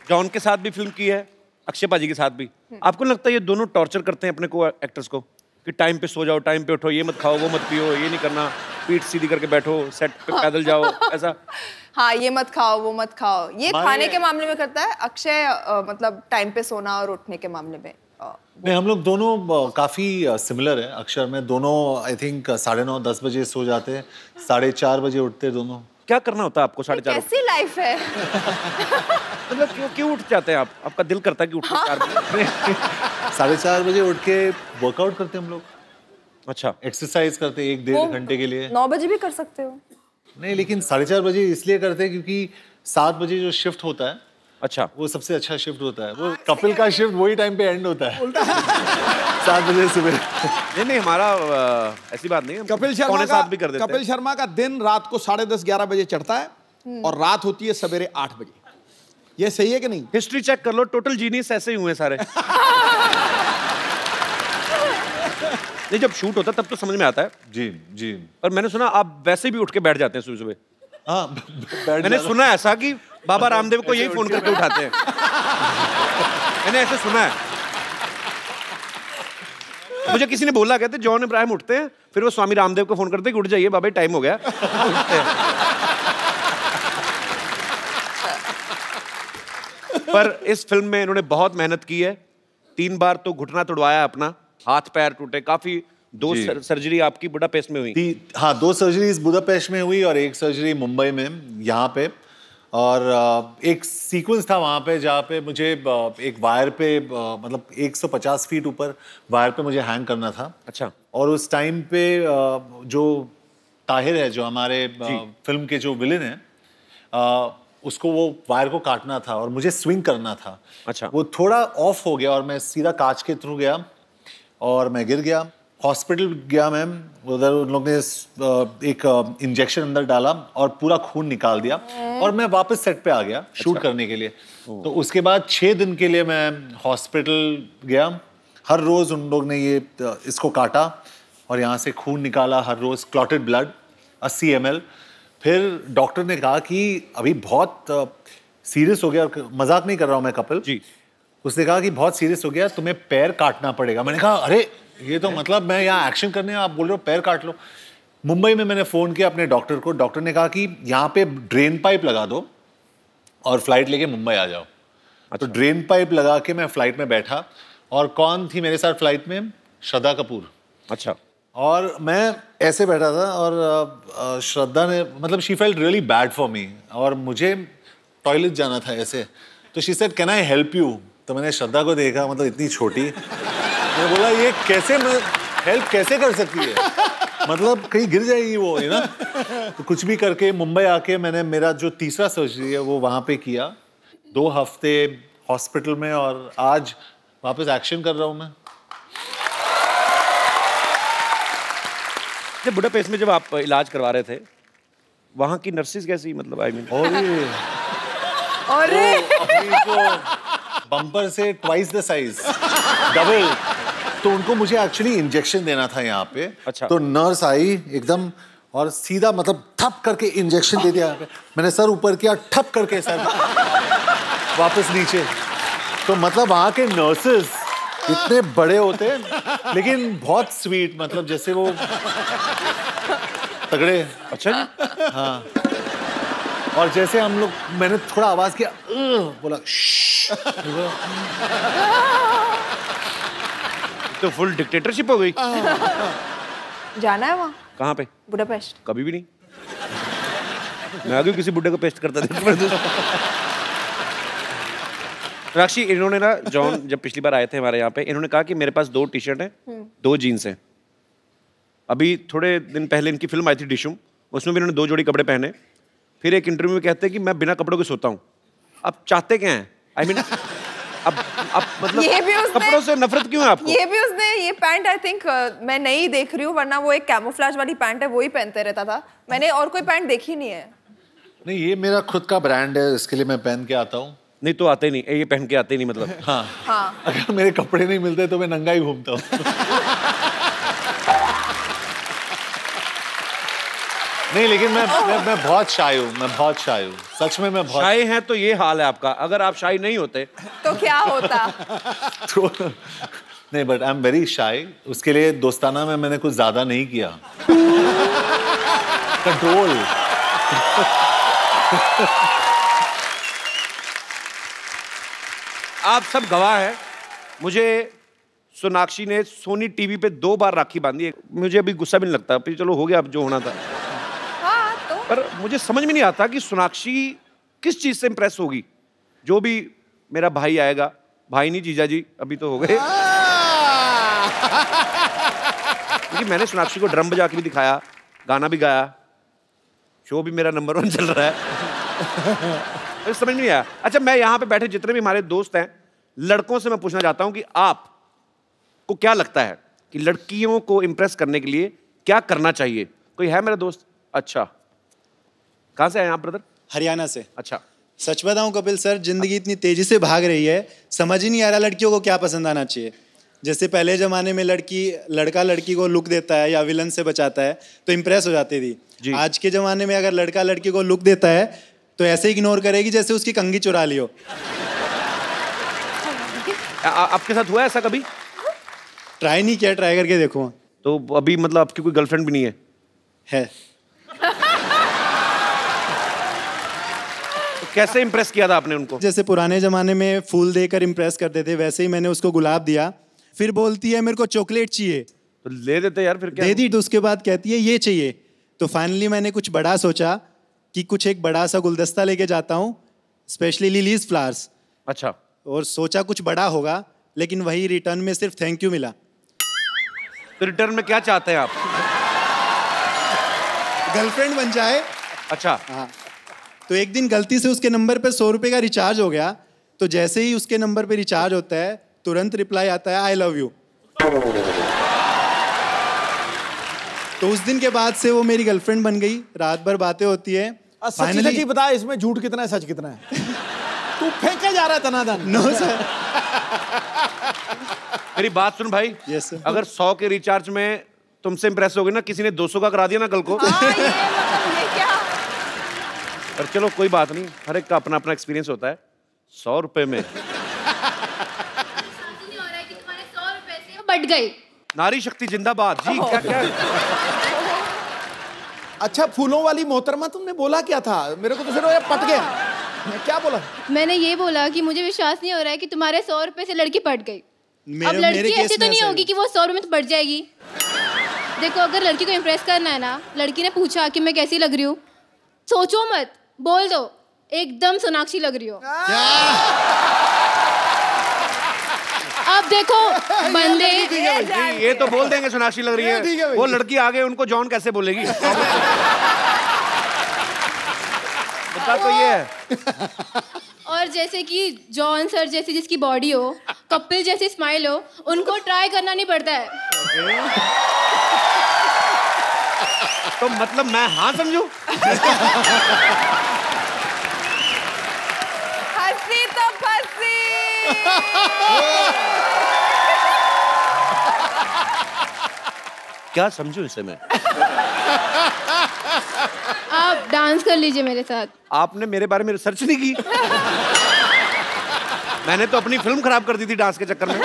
जॉन के साथ भी फिल्म की है, अक्षय पाजी के साथ भी। आपको लगता है ये दोनों टॉर्चर करते हैं अपने को एक्टर्स को कि टाइम पे सो जाओ, टाइम पे उठो, ये मत खाओ, वो मत पियो, ये नहीं करना, पीठ सीधी करके बैठो, सेट पे पैदल जाओ, ऐसा? हाँ, ये मत खाओ, वो मत खाओ, ये खाने के मामले में करता है अक्षय। मतलब टाइम पे सोना और उठने के मामले में नहीं, हम लोग दोनों काफी सिमिलर है। अक्षर में दोनों आई थिंक 9:30 10 बजे सो जाते हैं, 4:30 बजे उठते हैं दोनों। क्या करना होता है आपको 4:30? कैसी लाइफ है? मतलब क्यों उठ जाते हैं आप? आपका दिल करता है कि उठ 4 बजे? 4:30 बजे उठ के वर्कआउट करते हैं हम लोग। अच्छा, एक्सरसाइज करते हैं 1-1.5 घंटे के लिए। 9 बजे भी कर सकते हो? नहीं, लेकिन 4:30 बजे इसलिए करते हैं क्योंकि 7 बजे जो शिफ्ट होता है, अच्छा, वो सबसे अच्छा शिफ्ट होता है। वो कपिल का शिफ्ट वही टाइम पे एंड होता है, 7 बजे सुबह। नहीं, हमारा ऐसी बात नहीं है। कपिल शर्मा का दिन रात को 10:30-11 बजे चढ़ता है और रात होती है सवेरे 8 बजे। ये सही है कि नहीं? हिस्ट्री चेक कर लो, टोटल जीनियस ऐसे ही हुए सारे। नहीं, जब शूट होता है तब तो समझ में आता है। जी जी। पर मैंने सुना आप वैसे भी उठ के बैठ जाते हैं सुबह सुबह। हाँ, मैंने सुना ऐसा कि बाबा रामदेव को यही फोन करके उठाते हैं। मैंने ऐसे सुना है, मुझे किसी ने बोला, कहते जॉन इब्राहिम उठते हैं, फिर वो स्वामी रामदेव को फोन करते हैं कि उठ जाइए बाबा, टाइम हो गया। उठते हैं। पर इस फिल्म में इन्होंने बहुत मेहनत की है। 3 बार तो घुटना तोड़वाया अपना, हाथ पैर टूटे, काफी 2 सर्जरी आपकी बुडापेस्ट में हुई। हाँ, 2 सर्जरीज बुडापेस्ट में हुई और 1 सर्जरी मुंबई में, यहाँ पे। और एक सीक्वेंस था वहाँ पे जहाँ पे मुझे एक वायर पे मतलब 150 फीट ऊपर वायर पे मुझे हैंग करना था। अच्छा। और उस टाइम पे जो ताहिर है, जो हमारे फिल्म के जो विलेन है, उसको वो वायर को काटना था और मुझे स्विंग करना था। अच्छा। वो थोड़ा ऑफ हो गया और मैं सीधा कांच के थ्रू गया और मैं गिर गया। हॉस्पिटल गया मैम, उधर उन लोग ने एक इंजेक्शन अंदर डाला और पूरा खून निकाल दिया और मैं वापस सेट पे आ गया शूट करने के लिए। तो उसके बाद 6 दिन के लिए मैं हॉस्पिटल गया। हर रोज़ उन लोग ने ये इसको काटा और यहाँ से खून निकाला, हर रोज़ क्लॉटेड ब्लड 80 ml। फिर डॉक्टर ने कहा कि अभी बहुत सीरियस हो गया, और मजाक नहीं कर रहा हूँ मैं कपिल जी, उसने कहा कि बहुत सीरियस हो गया, तुम्हें पैर काटना पड़ेगा। मैंने कहा अरे ये तो मतलब मैं यहाँ एक्शन करने, आप बोल रहे हो पैर काट लो। मुंबई में मैंने फ़ोन किया अपने डॉक्टर को, डॉक्टर ने कहा कि यहाँ पे ड्रेन पाइप लगा दो और फ्लाइट लेके मुंबई आ जाओ। तो ड्रेन पाइप लगा के मैं फ्लाइट में बैठा, और कौन थी मेरे साथ फ्लाइट में? श्रद्धा कपूर। अच्छा। और मैं ऐसे बैठा था, और श्रद्धा ने, मतलब she felt really bad for me, और मुझे टॉयलेट जाना था ऐसे, तो she said can I help you? तो मैंने श्रद्धा को देखा, मतलब इतनी छोटी, मैं बोला ये कैसे, मैं हेल्प कैसे कर सकती है, मतलब कहीं गिर जाएगी वो, है ना। तो कुछ भी करके मुंबई आके मैंने मेरा जो तीसरा सर्जरी है वो वहाँ पे किया, 2 हफ्ते हॉस्पिटल में, और आज वापस एक्शन कर रहा हूँ मैं। जब बुडापेस्ट में जब आप इलाज करवा रहे थे, वहाँ की नर्सेज कैसी, मतलब आई मीन? अरे अपनी को बम्पर से ट्वाइस द साइज, डबल, तो उनको मुझे एक्चुअली इंजेक्शन देना था यहाँ पे। अच्छा। तो नर्स आई एकदम और सीधा मतलब ठप करके इंजेक्शन दे दिया। मैंने सर ऊपर किया, ठप करके सर वापस नीचे। तो मतलब वहाँ के नर्सेस इतने बड़े होते हैं लेकिन बहुत स्वीट, मतलब जैसे वो तगड़े। अच्छा जी। हाँ, और जैसे हम लोग, मैंने थोड़ा आवाज किया, बोला तो फुल डिक्टेटरशिप हो गई। जाना है वहाँ? कहाँ पे? बुडापेस्ट। कभी भी नहीं। मैं आगे किसी बुड्ढे को पेस्ट करता था। राक्षी, इन्होंने ना, जॉन जब पिछली बार आए थे हमारे यहाँ पे, इन्होंने कहा कि मेरे पास 2 टी शर्ट हैं, 2 जीन्स हैं। अभी थोड़े दिन पहले इनकी फिल्म आई थी डिशुम, उसमें भी इन्होंने 2 जोड़ी कपड़े पहने। फिर एक इंटरव्यू में कहते हैं कि मैं बिना कपड़ों के सोता हूँ। अब चाहते क्या हैं? आई मीन अब मतलब ये भी उसने, कपड़ों से नफरत क्यों है आपको? ये भी उसने, ये पैंट आई थिंक मैं नहीं देख रही हूँ, वरना वो एक कैमोफ्लेज वाली पैंट है, वो ही पहनते रहता था। मैंने और कोई पैंट देखी नहीं है। नहीं, ये मेरा खुद का ब्रांड है, इसके लिए मैं पहन के आता हूँ। नहीं तो आते नहीं, ये पहन के आते नहीं मतलब। हाँ। अगर मेरे कपड़े नहीं मिलते तो मैं नंगा ही घूमता हूँ। नहीं, लेकिन मैं बहुत शाय हूँ, मैं बहुत शाय हूँ, सच में मैं बहुत शाय हैं। तो ये हाल है आपका। अगर आप शाय नहीं होते तो क्या होता? तो नहीं, but I am very shy. उसके लिए दोस्ताना में मैंने कुछ ज्यादा नहीं किया। कंट्रोल। आप सब गवाह हैं। मुझे सोनाक्षी ने सोनी टीवी पे 2 बार राखी बांधी है। मुझे अभी गुस्सा भी नहीं लगता, फिर चलो हो गया अब जो होना था। तो पर मुझे समझ में नहीं आता कि सोनाक्षी किस चीज से इंप्रेस होगी। जो भी मेरा भाई आएगा, भाई नहीं जीजा जी अभी तो हो गए, क्योंकि मैंने सोनाक्षी को ड्रम बजा के भी दिखाया, गाना भी गाया, शो भी मेरा नंबर 1 चल रहा है। समझ में नहीं आया। अच्छा, मैं यहाँ पे बैठे जितने भी हमारे दोस्त हैं, लड़कों से मैं पूछना चाहता हूँ कि आप को क्या लगता है कि लड़कियों को इंप्रेस करने के लिए क्या करना चाहिए? कोई है मेरा दोस्त? अच्छा, कहाँ से आए आप ब्रदर? हरियाणा से। अच्छा। सच बताऊं कपिल सर, जिंदगी इतनी तेजी से भाग रही है, समझ ही नहीं आ रहा लड़कियों को क्या पसंद आना चाहिए। जैसे पहले जमाने में लड़का लड़की को लुक देता है या विलन से बचाता है तो इंप्रेस हो जाती थी। आज के जमाने में अगर लड़का लड़की को लुक देता है तो ऐसे इग्नोर करेगी जैसे उसकी कंघी चुरा ली हो। आपके साथ हुआ ऐसा कभी? ट्राई नहीं किया, ट्राई करके देखो। तो अभी मतलब आपकी कोई गर्लफ्रेंड भी नहीं है? है। तो कैसे इंप्रेस किया था आपने उनको? जैसे पुराने जमाने में फूल देकर इंप्रेस करते थे, वैसे ही मैंने उसको गुलाब दिया। फिर बोलती है मेरे को चॉकलेट चाहिए, तो ले देते यार। फिर क्या दे दी, तो उसके बाद कहती है ये चाहिए। तो फाइनली मैंने कुछ बड़ा सोचा कि कुछ एक बड़ा सा गुलदस्ता लेके जाता हूँ, स्पेशली लिलीज फ्लावर्स। अच्छा। और सोचा कुछ बड़ा होगा, लेकिन वही रिटर्न में सिर्फ थैंक यू मिला। तो रिटर्न में क्या चाहते हैं आप? गर्लफ्रेंड बन जाए। अच्छा। हाँ। तो एक दिन गलती से उसके नंबर पे 100 रुपए का रिचार्ज हो गया, तो जैसे ही उसके नंबर पे रिचार्ज होता है तुरंत रिप्लाई आता है आई लव यू। तो उस दिन के बाद से वो मेरी गर्लफ्रेंड बन गई, रात भर बातें होती है। सच बता, इसमें झूठ कितना है सच कितना है? तू फेंके जा रहा है तनादन। No sir. मेरी बात सुन भाई। Yes sir. अगर 100 के रिचार्ज में तुमसे इंप्रेस हो गए ना, किसी ने 200 का करा दिया ना कल को, ये क्या? पर चलो कोई बात नहीं, हर एक का अपना अपना एक्सपीरियंस होता है। 100 रुपए में बढ़ गई। नारी शक्ति जिंदाबाद जी। क्या क्या? अच्छा, फूलों वाली मोहतरमा तुमने बोला क्या था? मेरे को तो सिर्फ पट गया। क्या बोला? मैंने ये बोला कि मुझे विश्वास नहीं हो रहा है कि तुम्हारे 100 रुपए से लड़की पट गई। अब लड़की ऐसी तो नहीं होगी कि वो 100 रुपए में तो पट जाएगी। देखो, अगर लड़की को इम्प्रेस करना है ना, लड़की ने पूछा कि मैं कैसी लग रही हूँ, सोचो मत, बोल दो एकदम सोनाक्षी लग रही हो। अब देखो बंदे ये तो बोल देंगे सोनाक्षी लग रही है, वो लड़की आगे उनको जॉन कैसे बोलेगी? बता तो ये है। और जैसे कि जॉन सर जैसी जिसकी बॉडी हो, कपिल जैसी स्माइल हो, उनको ट्राई करना नहीं पड़ता है। तो मतलब मैं हाँ समझूं? हंसी तो फंसी। क्या समझूं इसे मैं? आप डांस कर लीजिए मेरे साथ। आपने मेरे बारे में रिसर्च नहीं की? मैंने तो अपनी फिल्म खराब कर दी थी डांस के चक्कर में।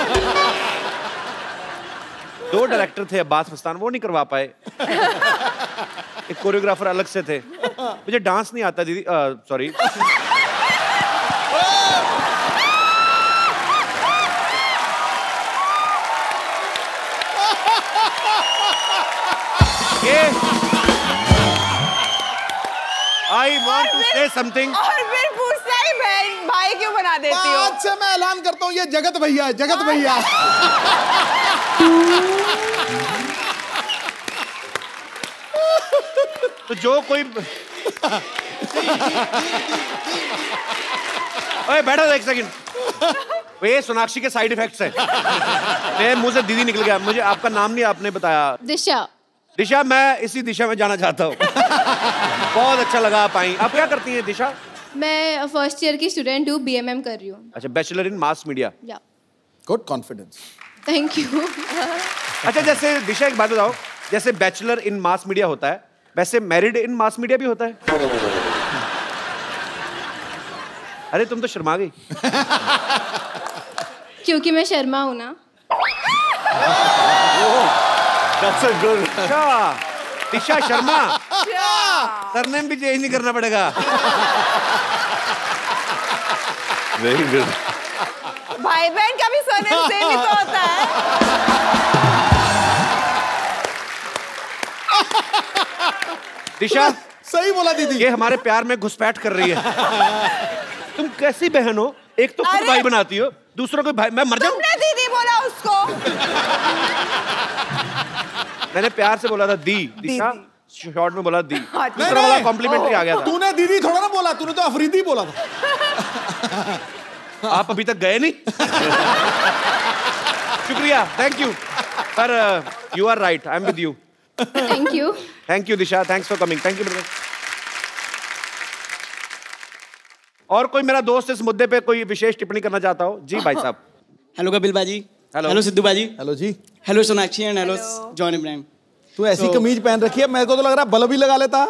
2 डायरेक्टर थे अब्बास मस्तान, वो नहीं करवा पाए। एक कोरियोग्राफर अलग से थे। मुझे डांस नहीं आता दीदी, sorry. I want to say something. और फिर पूछता ही बहन भाई क्यों बना देती हो? आज से मैं ऐलान करता हूँ, ये जगत भैया है, जगत भैया। तो जो कोई ओए बैठो एक सेकंड। ये सोनाक्षी के साइड इफेक्ट्स हैं। मेरे मुंह से दीदी निकल गया। मुझे आपका नाम नहीं आपने बताया। दिशा। दिशा, मैं इसी दिशा में जाना चाहता हूँ। बहुत अच्छा लगा आप आई। आप क्या करती हैं दिशा? मैं फर्स्ट ईयर की स्टूडेंट हूँ, BMM कर रही हूँ। अच्छा, बैचलर इन मास मीडिया। या गुड कॉन्फिडेंस। Thank you. अच्छा, जैसे दिशा एक बात बताओ, जैसे बैचलर इन मास मीडिया होता है, वैसे मैरिड इन मास मीडिया भी होता है? अरे तुम तो शर्मा गई। क्योंकि मैं शर्मा हूँ ना। That's a good. अच्छा, दिशा शर्मा। सरनेम भी चेंज नहीं करना पड़ेगा। Very good. भाई बहन का भी सरनेम सेम ही तो होता है। दिशा सही बोला दीदी। ये हमारे प्यार में घुसपैठ कर रही है। तुम कैसी बहन हो? एक तो खुद भाई बनाती हो, दूसरों को भाई। मैं मर जाऊं? तुमने दीदी बोला उसको। मैंने प्यार से बोला था दी। दिशा शॉर्ट में बोला दी। दूसरा नहीं, वाला कॉम्प्लीमेंट्री आ गया था। तूने दीदी थोड़ा ना बोला, तूने तो अफरीदी बोला था। आप अभी तक गए नहीं? शुक्रिया, थैंक यू। पर you are right, I am with you. Thank you. Thank you Disha, thanks for coming. Thank you brother. और कोई मेरा दोस्त इस मुद्दे पे कोई विशेष टिप्पणी करना चाहता हो? जी भाई साहब। हेलो कपिल बाजी। हेलो सिद्धू बाजी। हेलो जी। Hello Sonakshi and hello John Ibrahim. तू ऐसी कमीज पहन रखी है, मेरे को तो लग रहा है बल्ब ही लगा लेता।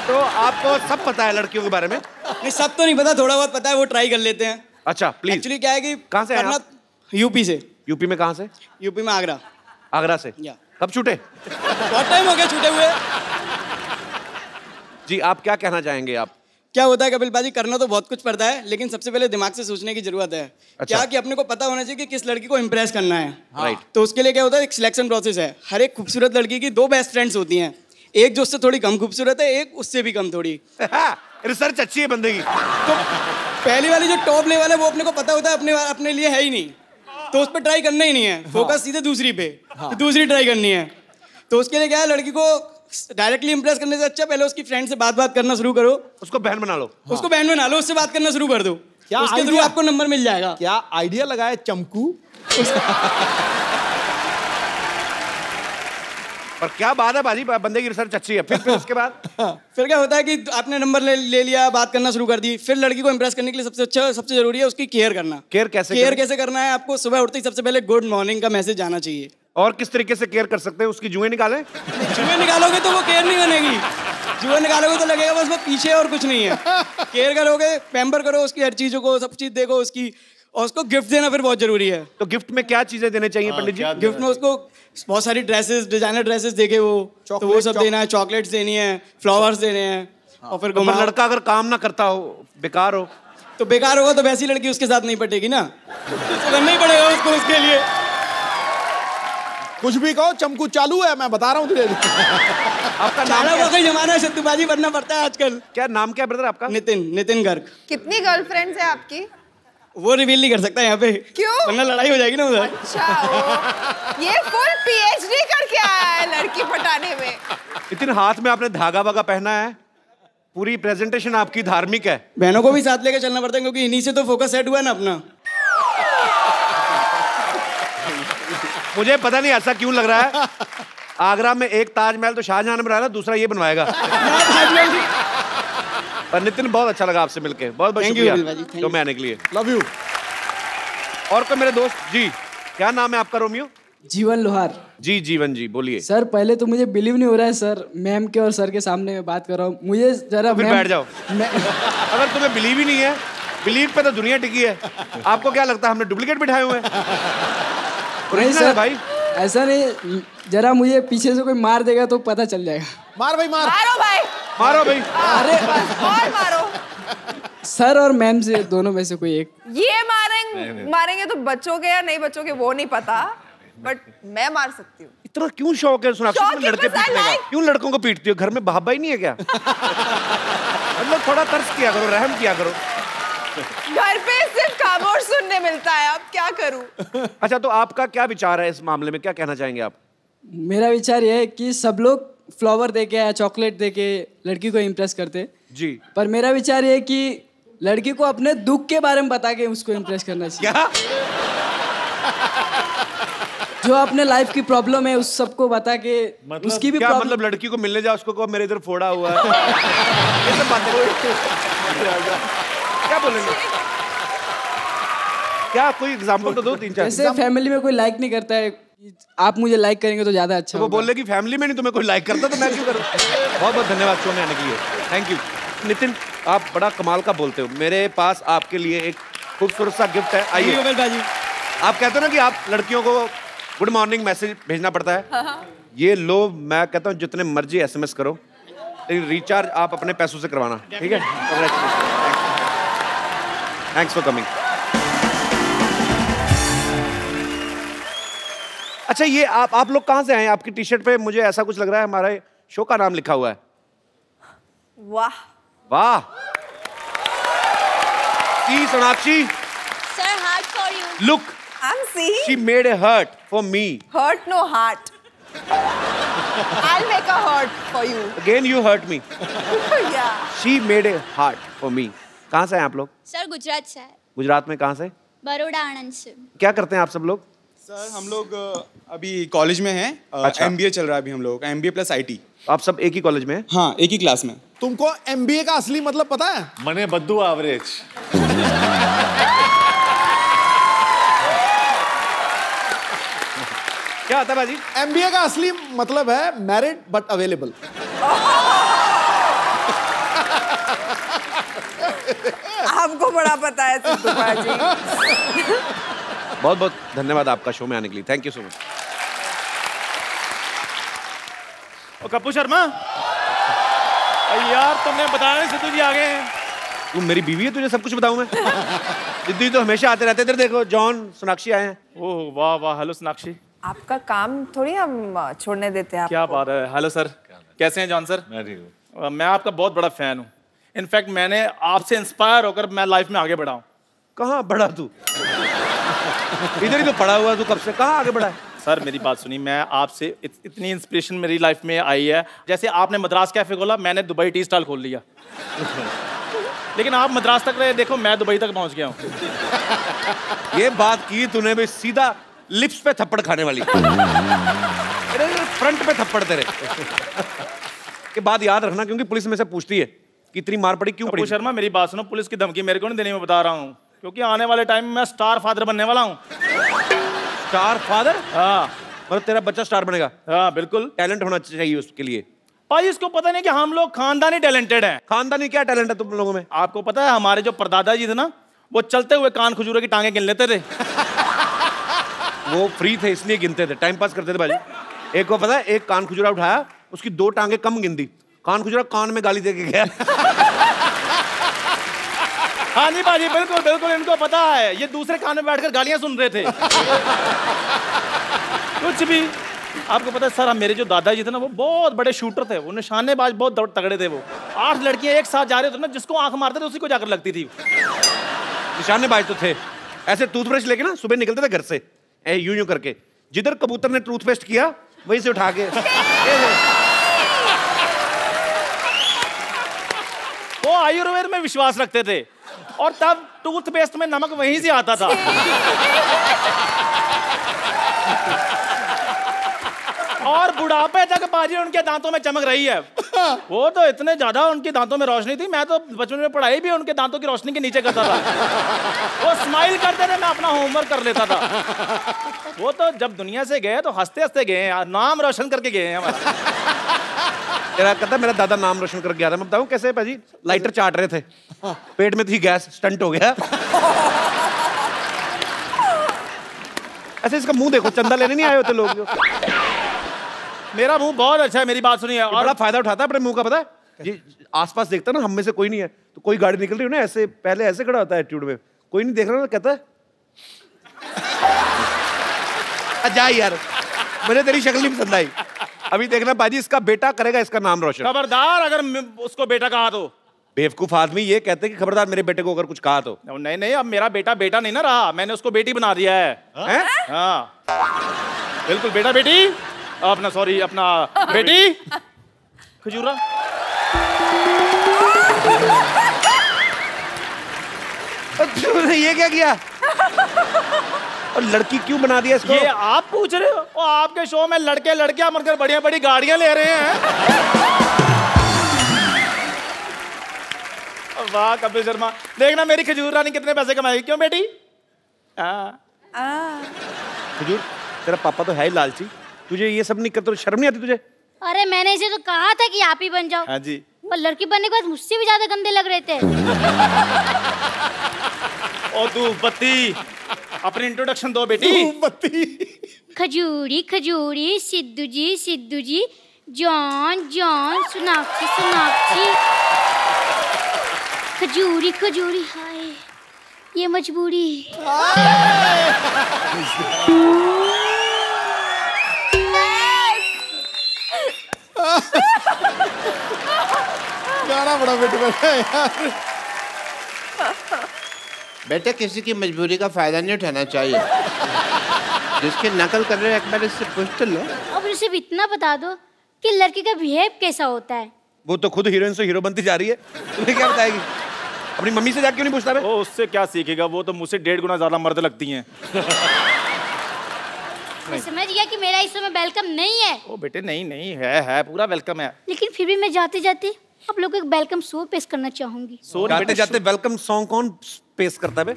तो आपको सब पता है लड़कियों के बारे में? नहीं, सब तो नहीं पता, थोड़ा बहुत पता है, वो ट्राई कर लेते हैं। अच्छा प्लीज। एक्चुअली क्या है कि कहाँ से हैं आप? यूपी से। यूपी में कहाँ से? यूपी में आगरा। आगरा से? या। कब छूटे? बहुत टाइम हो गया छूटे हुए। जी आप क्या कहना चाहेंगे? आप क्या होता है कपिल बाजी, करना तो बहुत कुछ पड़ता है, लेकिन सबसे पहले दिमाग से सोचने की जरूरत है। अच्छा। क्या कि अपने को पता होना चाहिए कि किस लड़की को इम्प्रेस करना है। राइट। तो उसके लिए क्या होता है, एक सिलेक्शन प्रोसेस है। हर एक खूबसूरत लड़की की 2 बेस्ट फ्रेंड्स होती हैं, एक जो उससे थोड़ी कम खूबसूरत है, एक उससे भी कम थोड़ी। रिसर्च अच्छी है बंदे की। तो पहली वाली जो टॉप लेवल है वो अपने को पता होता है अपने लिए है ही नहीं, तो उस पर ट्राई करना ही नहीं है। फोकस सीधे दूसरी पे, दूसरी ट्राई करनी है। तो उसके लिए क्या है, लड़की को डायरेक्टली इंप्रेस करने से अच्छा पहले उसकी फ्रेंड से बात करना शुरू करो। उसको बहन बना लो। उसको बहन बना लो, उससे बात करना शुरू कर दो। क्या उसके थ्रू आपको नंबर मिल जाएगा। क्या आइडिया लगाया चमकू। पर क्या बात है बाजी, बंदे की रिसर्च अच्छी है। फिर उसके बाद फिर क्या होता है कि आपने नंबर ले लिया, बात करना शुरू कर दी। फिर लड़की को इंप्रेस करने के लिए सबसे जरूरी है उसकी केयर करना। केयर कैसे करना है? आपको सुबह उठते ही सबसे पहले गुड मॉर्निंग का मैसेज आना चाहिए। और किस तरीके से केयर कर सकते हैं? उसकी जुएं निकालें? जुएं निकालोगे तो वो केयर नहीं बनेगी। जुएं निकालोगे तो लगेगा बस वो पीछे और कुछ नहीं है। केयर करोगे, पैम्पर करो उसकी हर चीजों को, सब चीज देखो उसकी, और उसको गिफ्ट देना फिर बहुत जरूरी है। तो गिफ्ट में क्या चीजें देने चाहिए पंडित जी? गिफ्ट में उसको बहुत सारी ड्रेसेस, डिजाइनर ड्रेसेस देखे वो, तो वो सब देना है। चॉकलेट्स देनी है, फ्लावर्स देने हैं, और फिर तो लड़का अगर काम ना करता हो, बेकार हो, तो बेकार होगा तो वैसी लड़की उसके साथ नहीं पटेगी ना, तो करना ही पड़ेगा उसको उसके लिए। कुछ भी कहो, चमकू चालू है, मैं बता रहा हूँ तुझे। आपका नाम क्या है? जमाना है, सत्तूबाजी बनना पड़ता है आजकल। क्या नाम क्या ब्रदर आपका? नितिन गर्ग। कितनी गर्लफ्रेंड्स है आपकी? वो रिवील नहीं कर सकता यहाँ पे, क्यों? वरना लड़ाई हो जाएगी ना उधर। अच्छा, ये फुल PhD करके आया है लड़की पटाने में। इतने हाथ में आपने धागा वागा पहना है, पूरी प्रेजेंटेशन आपकी धार्मिक है। बहनों को भी साथ लेकर चलना पड़ता है, क्योंकि इन्हीं से तो फोकस सेट हुआ है ना अपना। मुझे पता नहीं ऐसा क्यों लग रहा है, आगरा में एक ताजमहल तो शाहजहां ने बनाया, दूसरा ये बनवाएगा। पर नितिन बहुत अच्छा लगा आपसे मिलके, बहुत बहुत शुक्रिया जो मैं आने के लिए। Love you. और कोई मेरे दोस्त जी, क्या नाम है आपका? रोमियो? जीवन लोहार। जी जीवन जी, बोलिए। सर पहले तो मुझे बिलीव नहीं हो रहा है सर, मैम के और सर के सामने मैं बात कर रहा हूँ, मुझे जरा फिर बैठ जाओ। अगर तुम्हें बिलीव ही नहीं है, बिलीव पे तो दुनिया टिकी है, आपको क्या लगता है हमने डुप्लीकेट बिठाए हुए हैं? नहीं सर भाई, ऐसा नहीं, जरा मुझे पीछे से कोई मार देगा तो पता चल जाएगा। मार भाई मार। मारो भाई, मारो भाई। अरे और मारो। सर और मैम से दोनों में से कोई एक। ये मारेंगे तो बचोगे या नहीं बचोगे वो नहीं पता, बट मैं मार सकती हूँ। इतना क्यों शौक है सोनाक्षी तुम्हें लड़के पीटने का? क्यों लड़कों को पीटती हो? घर में बाबा ही नहीं है क्या? मतलब थोड़ा तर्स किया करो, रहम किया करो। घर पे सिर्फ खामोश सुनने मिलता है, अब क्या करूं? अच्छा, तो आपका क्या विचार है इस मामले में, क्या कहना चाहेंगे आप? मेरा विचार यह है कि सब लोग फ्लावर देके या चॉकलेट देके लड़की को इम्प्रेस करते जी, पर मेरा विचार ये है कि लड़की को अपने दुख के बारे में बता के उसको इम्प्रेस करना चाहिए। क्या? जो अपने लाइफ की प्रॉब्लम है उस सबको बता के मतलब, उसकी भी क्या मतलब लड़की को मिलने जाओ उसको कहो मेरे इधर फोड़ा हुआ है? ये सब बातें क्या बोलेंगे? क्या कोई एग्जांपल तो दो, 3-4। जैसे फैमिली में कोई लाइक नहीं करता है, आप मुझे लाइक करेंगे तो ज्यादा अच्छा तो वो बोल कि फैमिली में नहीं तुम्हें कोई लाइक करता तो मैं क्यों करूं? बहुत बहुत धन्यवाद शो में आने के लिए, थैंक यू। नितिन, आप बड़ा कमाल का बोलते हो, मेरे पास आपके लिए एक खूबसूरत सा गिफ्ट है, आइए। आप कहते हो ना कि आप लड़कियों को गुड मॉर्निंग मैसेज भेजना पड़ता है, ये लो, मैं कहता हूँ जितने मर्जी SMS करो, लेकिन रिचार्ज आप अपने पैसों से करवाना, ठीक है? Thanks for coming. अच्छा, ये आप लोग कहाँ से आए? आपकी टी शर्ट पे मुझे ऐसा कुछ लग रहा है हमारे शो का नाम लिखा हुआ है। वाह वाह। See, Sonakshi. Sir, heart for you. Look. I'm seeing. She made a heart for me. Heart, no heart. I'll make a heart for you. Again, you hurt me. Yeah. She made a heart for me. कहाँ से हैं आप लोग? Sir Gujarat से है। गुजरात में कहाँ से? बड़ौदा आनंद से। क्या करते हैं आप सब लोग? सर हम लोग अभी कॉलेज में हैं, अच्छा। MBA चल रहा है अभी हम लोग, MBA प्लस IT। आप सब एक ही कॉलेज में हैं? हाँ, एक ही क्लास में। तुमको MBA का असली मतलब पता है? मने बद्दू एवरेज। क्या होता है बाजी? MBA का असली मतलब है मैरिड बट अवेलेबल। आपको बड़ा पता है सिद्धू बाजी। बहुत बहुत धन्यवाद आपका शो में आने के लिए, thank you so much. Kappu Sharma, यार तुमने बताया नहीं सिद्धू जी आ गए हैं। तू मेरी बीवी है, तुझे सब कुछ बताऊं मैं? सिद्धू जी तो हमेशा आते रहते थे, देखो जॉन सोनाक्षी आए हैं। ओह वाह वाह, हेलो सोनाक्षी। आपका काम थोड़ी हम छोड़ने देते हैं। क्या बात है। हेलो सर, कैसे हैं जॉन सर? मैं ठीक हूँ। मैं आपका बहुत बड़ा फैन हूँ। इनफैक्ट मैंने आपसे इंस्पायर होकर मैं लाइफ में आगे बढ़ा हूँ। कहाँ बढ़ा तू? इधर ही तो पड़ा हुआ तू कब से, कहाँ आगे बढ़ा है? सर मेरी बात सुनिए, मैं आपसे इतनी इंस्पिरेशन मेरी लाइफ में आई है। जैसे आपने मद्रास कैफे खोला, मैंने दुबई टी स्टॉल खोल लिया। लेकिन आप मद्रास तक रहे, देखो मैं दुबई तक पहुंच गया हूँ। ये बात की तूने भी सीधा लिप्स पे थप्पड़ खाने वाली। फ्रंट पे थप्पड़ तेरे। के बाद याद रखना, क्योंकि पुलिस में से पूछती है कि इतनी मार पड़ी क्यों पड़ी। शर्मा मेरी बात सुनो, पुलिस की धमकी मेरे को नहीं देने में बता रहा हूँ, क्योंकि आने वाले टाइम में मैं स्टार फादर बनने वाला हूँ। Star father? हाँ, मतलब तेरा बच्चा स्टार बनेगा? हाँ बिल्कुल। टैलेंट होना चाहिए उसके लिए। भाई इसको पता नहीं कि हम लोग खानदानी टैलेंटेड हैं। खानदानी क्या टैलेंट है तुम लोगों में? आपको पता है हमारे जो परदादा जी थे ना, वो चलते हुए कान खजूरे की टांगे गिन लेते थे। वो फ्री थे इसलिए गिनते थे, टाइम पास करते थे भाई। एक को पता है, एक कान खजूरा उठाया, उसकी 2 टांगे कम गिन दी, कान खुजरा, कान में गाली दे के गया। हाँ जी बाजी, बिल्कुल बिल्कुल, इनको पता है, ये दूसरे कान में बैठकर गालियां सुन रहे थे। कुछ भी। आपको पता है सर, मेरे जो दादाजी थे ना, वो बहुत बड़े शूटर थे, वो निशानेबाज बहुत तगड़े थे। वो 8 लड़कियां एक साथ जा रहे थे ना, जिसको आंख मारते थे उसी को जाकर लगती थी। निशानेबाज तो थे, ऐसे टूथब्रश लेके ना सुबह निकलते थे घर से, यूं यूं करके, जिधर कबूतर ने टूथपेस्ट किया वहीं से उठा के। वो आयुर्वेद में विश्वास रखते थे, और तब टूथपेस्ट में नमक वहीं से आता था। और बुढ़ापे तक बाजी उनके दांतों में चमक रही है। वो तो इतने ज्यादा उनके दांतों में रोशनी थी, मैं तो बचपन में पढ़ाई भी उनके दांतों की रोशनी के नीचे करता था। वो स्माइल करते थे, मैं अपना होमवर्क कर लेता था। वो तो जब दुनिया से गए तो हंसते हंसते गए हैं, नाम रोशन करके गए हैं हमारा। तेरा कहता मेरा दादा नाम रोशन करके गया था। मैं बताऊं कैसे पाजी? लाइटर चाट रहे थे, पेट में थी गैस, स्टंट हो गया। ऐसे इसका मुंह देखो, चंदा लेने नहीं आए होते लोग। मेरा मुंह बहुत अच्छा है, मेरी बात सुनिए। और बड़ा फायदा उठाता है अपने मुंह का, पता है? ये आसपास देखता ना, हम में से कोई नहीं है, तो कोई गाड़ी निकल रही हो ना, ऐसे पहले ऐसे खड़ा होता है एटीट्यूड में, कोई नहीं देख रहा ना, कहता है जा यार, मुझे तेरी शक्ल नहीं पसंद आई। अभी देखना बाजी, इसका बेटा करेगा इसका नाम रोशन। खबरदार अगर उसको बेटा कहा तो। बेवकूफ आदमी ये कहते हैं कि खबरदार मेरे बेटे को अगर कुछ कहा तो। नहीं नहीं, अब मेरा बेटा बेटा नहीं ना रहा, मैंने उसको बेटी बना दिया है। हाँ बिल्कुल, बेटा बेटी, अपना सॉरी अपना बेटी खजूरा। ये क्या किया? और लड़की क्यों बना दिया इसको? ये आप पूछ रहे हो? और आपके शो में लड़के लड़कियां मरकर बढ़िया बड़ी गाड़ियां ले रहे हैं। वाह कपिल शर्मा, देखना मेरी खजूर रानी कितने पैसे कमाएगी। क्यों बेटी? खजूर, तेरा पापा तो है ही लालची, तुझे ये सब नहीं करते तो शर्म नहीं आती तुझे? अरे मैंने इसे तो कहा था कि आप ही बन जाओ। हाँ जी। वो लड़की बनने के बाद मुझसे भी ज्यादा गंदे लग रहे थे। ओ धूप बत्ती, अपनी इंट्रोडक्शन दो बेटी। धूप बत्ती। खजूरी खजूरी, सिद्धू जी, जॉन जॉन, सोनाक्षी सोनाक्षी। खजूरी खजूरी, हाय ये मजबूरी। गाना बड़ा बेटे यार। बेटा किसी की मजबूरी का फायदा नहीं उठाना चाहिए। जिसकी नकल कर रहे हो एक बार इससे पूछ तो लो। अब उसे भी इतना बता दो कि लड़की का बिहेव कैसा होता है। वो तो खुद हीरोइन से हीरो बनती जा रही है, तुम्हें क्या बताएगी? अपनी मम्मी से जाके क्यों नहीं पूछता? ओ उससे क्या सीखेगा, वो तो मुझसे 1.5 गुना ज्यादा मर्द लगती हैं। मैं समझ गया कि मेरा इस समय वेलकम नहीं है। ओ बेटे नहीं नहीं है पूरा वेलकम है। लेकिन फिर भी मैं जाते जाते आप लोगों को एक वेलकम सॉन्ग पेश करना चाहूंगी। जाते जाते वेलकम सॉन्ग कौन पेश करता है?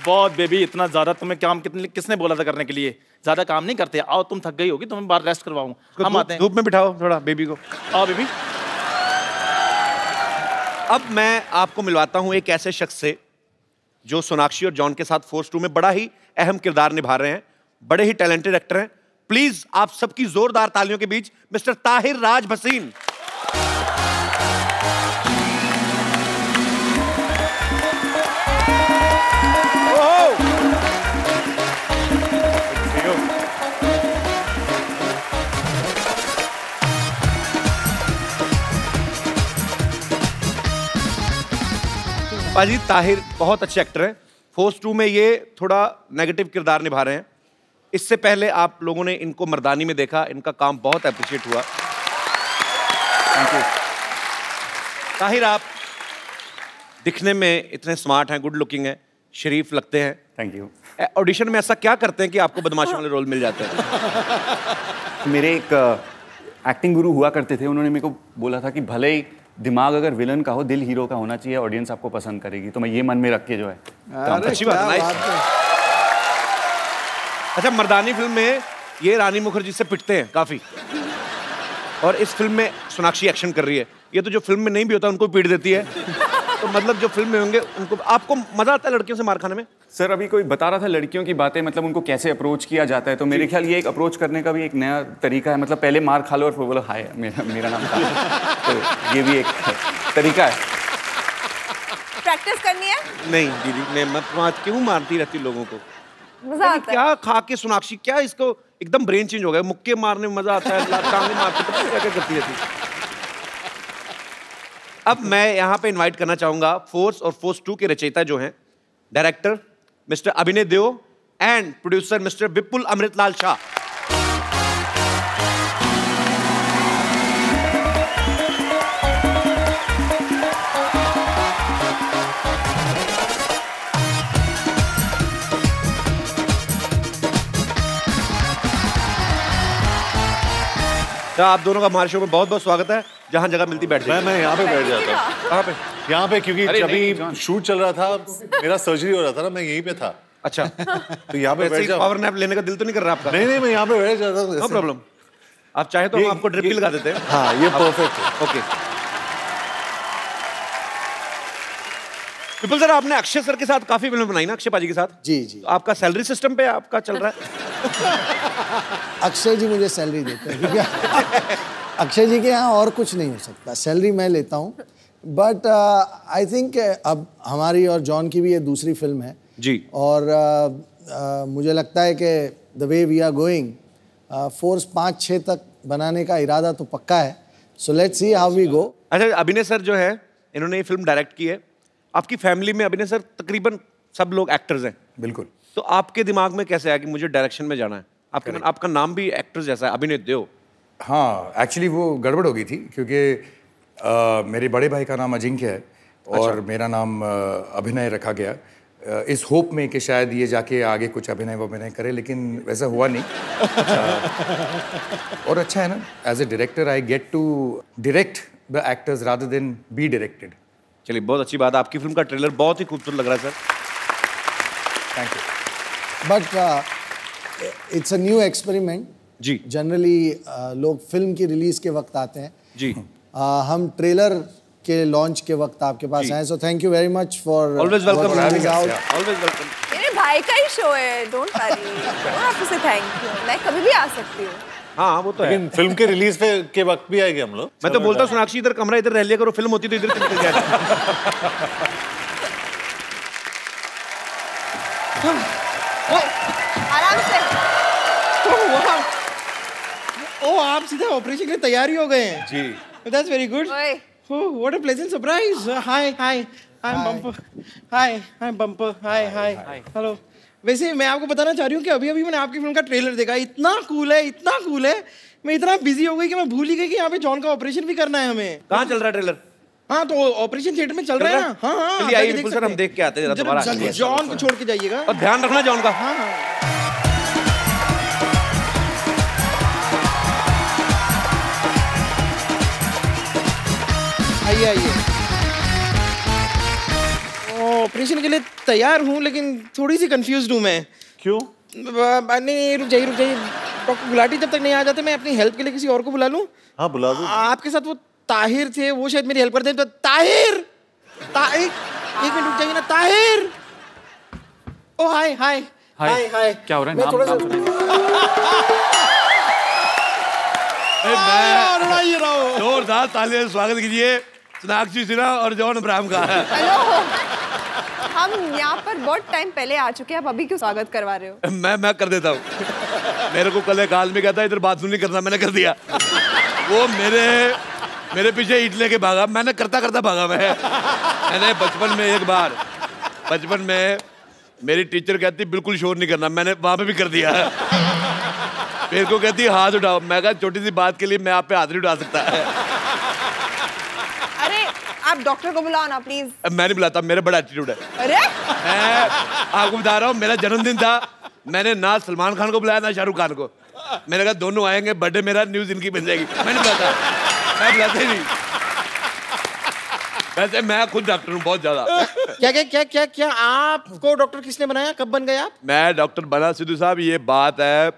बहुत बेबी, इतना ज्यादा तुम्हें काम किसने बोला था करने के लिए? ज्यादा काम नहीं करते। आओ, तुम थक गई होगी, तुम्हें बाहर रेस्ट करवाऊं। हम आते हैं। धूप में बिठाओ थोड़ा बेबी को। आओ बेबी। अब मैं आपको मिलवाता हूं एक ऐसे शख्स से जो सोनाक्षी और जॉन के साथ फोर्स 2 में बड़ा ही अहम किरदार निभा रहे हैं, बड़े ही टैलेंटेड एक्टर हैं। प्लीज आप सबकी जोरदार तालियों के बीच मिस्टर ताहिर राज भसीन। पाजी ताहिर बहुत अच्छे एक्टर हैं। फोर्स 2 में ये थोड़ा नेगेटिव किरदार निभा रहे हैं। इससे पहले आप लोगों ने इनको मर्दानी में देखा, इनका काम बहुत अप्रिशिएट हुआ। Thank you. ताहिर, आप दिखने में इतने स्मार्ट हैं, गुड लुकिंग हैं, शरीफ लगते हैं। Thank you. ऑडिशन में ऐसा क्या करते हैं कि आपको बदमाशों वाले रोल मिल जाते हैं? मेरे एक एक्टिंग गुरु हुआ करते थे, उन्होंने मेरे को बोला था कि भले ही दिमाग अगर विलन का हो, दिल हीरो का होना चाहिए, ऑडियंस आपको पसंद करेगी। तो मैं ये मन में रख के जो है अच्छी बात है। अच्छा, मर्दानी फिल्म में ये रानी मुखर्जी से पिटते हैं काफी, और इस फिल्म में सोनाक्षी एक्शन कर रही है। ये तो जो फिल्म में नहीं भी होता उनको पीट देती है। तो मतलब जो फिल्म में होंगे उनको आपको मजा आता है लड़कियों से मार खाने में? सर अभी कोई बता रहा था लड़कियों की बातें, मतलब उनको कैसे अप्रोच किया जाता है, तो मेरे ख्याल ये एक अप्रोच करने का भी एक नया तरीका है। मतलब पहले मार खा लो और फिर बोलो हाय मेरा नाम था। तो ये भी एक तरीका है। प्रैक्टिस करनी है? नहीं दीदी, मैं मत क्यों मारती रहती लोगों को? मजा आता है। क्या खा के सोनाक्षी, क्या इसको एकदम ब्रेन चेंज हो गया। मुक्के मारने में मजा आता है, टांगे मारते पता नहीं क्या करती रहती। अब मैं यहाँ पे इनवाइट करना चाहूंगा फोर्स और फोर्स 2 के रचयिता जो हैं, डायरेक्टर मिस्टर अभिनय देओ एंड प्रोड्यूसर मिस्टर विपुल अमृतलाल शाह। तो आप दोनों का हमारे शो में बहुत बहुत स्वागत है। जहाँ जगह मिलती बैठ जाइए। मैं यहाँ पे बैठ जाता हूँ। कहाँ पे? यहाँ पे, क्योंकि अभी शूट चल रहा था, मेरा सर्जरी हो रहा था ना, मैं यहीं पे था। अच्छा। तो यहाँ पे बैठ जाओ। पावर नैप लेने का दिल तो नहीं कर रहा आपका? नहीं, मैं यहाँ पे बैठ जाता हूँ। No problem. आप चाहे तो हम आपको ड्रिप भी लगा देते हैं। हाँ, ये परफेक्ट है। ओके। विपुल सर, आपने अक्षय सर के साथ काफी फिल्म बनाई ना, अक्षय पाजी के साथ? जी जी। तो आपका सैलरी सिस्टम पे आपका चल रहा है? अक्षय जी मुझे सैलरी देते हैं, क्योंकि अक्षय जी के यहाँ और कुछ नहीं हो सकता, सैलरी मैं लेता हूँ। बट आई थिंक अब हमारी और जॉन की भी ये दूसरी फिल्म है जी, और मुझे लगता है कि the way we are going, फोर्स 5-6 तक बनाने का इरादा तो पक्का है। So let's see how we go. अच्छा, अभिनय सर जो है, इन्होंने ये फिल्म डायरेक्ट की है। आपकी फैमिली में अभिनय सर तकरीबन सब लोग एक्टर्स हैं। बिल्कुल। तो आपके दिमाग में कैसे आया कि मुझे डायरेक्शन में जाना है? आपका नाम भी एक्टर जैसा है, अभिनय देओ। हाँ, एक्चुअली वो गड़बड़ हो गई थी, क्योंकि मेरे बड़े भाई का नाम अजिंक्य है और मेरा नाम अभिनय रखा गया, इस होप में कि शायद ये जाके आगे कुछ अभिनय करे, लेकिन वैसा हुआ नहीं। और अच्छा है ना, as a director I get to direct the actors rather than be directed. चलिए, बहुत अच्छी बात है। आपकी फिल्म का ट्रेलर बहुत ही खूबसूरत लग रहा है sir. Thank you. But it's a new experiment जी। जनरली लोग फिल्म की रिलीज के वक्त आते हैं जी, हम ट्रेलर के लॉन्च के वक्त आपके पास आए, so thank you very much for always welcome. Always welcome. मेरे भाई का ही शो है, डोंट वरी। आपसे थैंक यू, मैं कभी भी आ सकती हूँ। हाँ, वो तो है। लेकिन फिल्म के रिलीज के वक्त भी आएंगे हम लोग। मैं तो बोलता हूँ सोनाक्षी इधर कमरा इधर रह लिया करो, फिल्म होती तो इधर चल जाए। आराम से। ओ, आप सीधा ऑपरेशन के लिए तैयार ही हो गए हैं जी। That's very good. What a pleasant surprise. Hi hi, I am Bumper. Hi, I am Bumper. Hi hi, hello. वैसे मैं आपको बताना चाह रही हूँ कि अभी मैंने आपकी फिल्म का ट्रेलर देखा, इतना कूल है, इतना कूल है। मैं इतना बिजी हो गई कि मैं भूल ही गई कि यहाँ पे जॉन का ऑपरेशन भी करना है हमें। कहाँ चल रहा है ट्रेलर? हाँ, तो ऑपरेशन थिएटर में चल रहा है ना। हाँ हाँ, चलिए आइए विपुल सर, हम देख के आते हैं दोबारा। जॉन को छोड़ के जाइएगा और ध्यान रखना जॉन का। हाँ हाँ। आइए आइए। ऑपरेशन के लिए तैयार हूँ, लेकिन थोड़ी सी कंफ्यूज्ड हूँ मैं। क्यों? नहीं, रुक जाइए। डॉक्टर गुलाटी जब तक नहीं आ जाते, मैं अपनी हेल्प के लिए किसी और को बुला लूँ? हाँ, बुला दो। आपके साथ वो ताहिर थे, वो शायद मेरी हेल्प करते हैं। तो ताहिर, एक मिनट रुक जाइए ना। ताहिर, ओ हाय हाय हाय हाय। क्या हो रहा है? मैं थोड़ा सा जोरदार तालियों से स्वागत कीजिए सोनाक्षी सिन्हा और जॉन अब्राहम का। हेलो, हम यहाँ पर बहुत टाइम पहले आ चुके हैं, आप अभी क्यों स्वागत करवा रहे हो? मैं कर देता हूँ। मेरे को कल एक आदमी कहता है इधर बाथरूम नहीं करना, मैंने कर दिया। वो मेरे पीछे ईंट लेके भागा, मैंने करता भागा। मैंने बचपन में मेरी टीचर कहती बिल्कुल शोर नहीं करना, मैंने वहां पे भी कर दिया। मेरे को कहती हाथ उठाओ, मैं कहा छोटी सी बात के लिए मैं आप पे हाथ नहीं उठा सकता। अरे आप डॉक्टर को बुलाओ ना प्लीज। मैं नहीं बुलाता, मेरा बड़ा एटीट्यूड है। अरे मैं आपको बता रहा हूँ, मेरा जन्मदिन था, मैंने ना सलमान खान को बुलाया ना शाहरुख खान को। मैंने कहा दोनों आएंगे, बर्थडे मेरा, न्यूज इनकी बन जाएगी। मैं बुलाता ही नहीं। वैसे मैं खुद डॉक्टर हूँ बहुत ज्यादा। क्या आपको डॉक्टर किसने बनाया? कब बन गए आप? मैं डॉक्टर बना सिद्धू साहब, ये बात है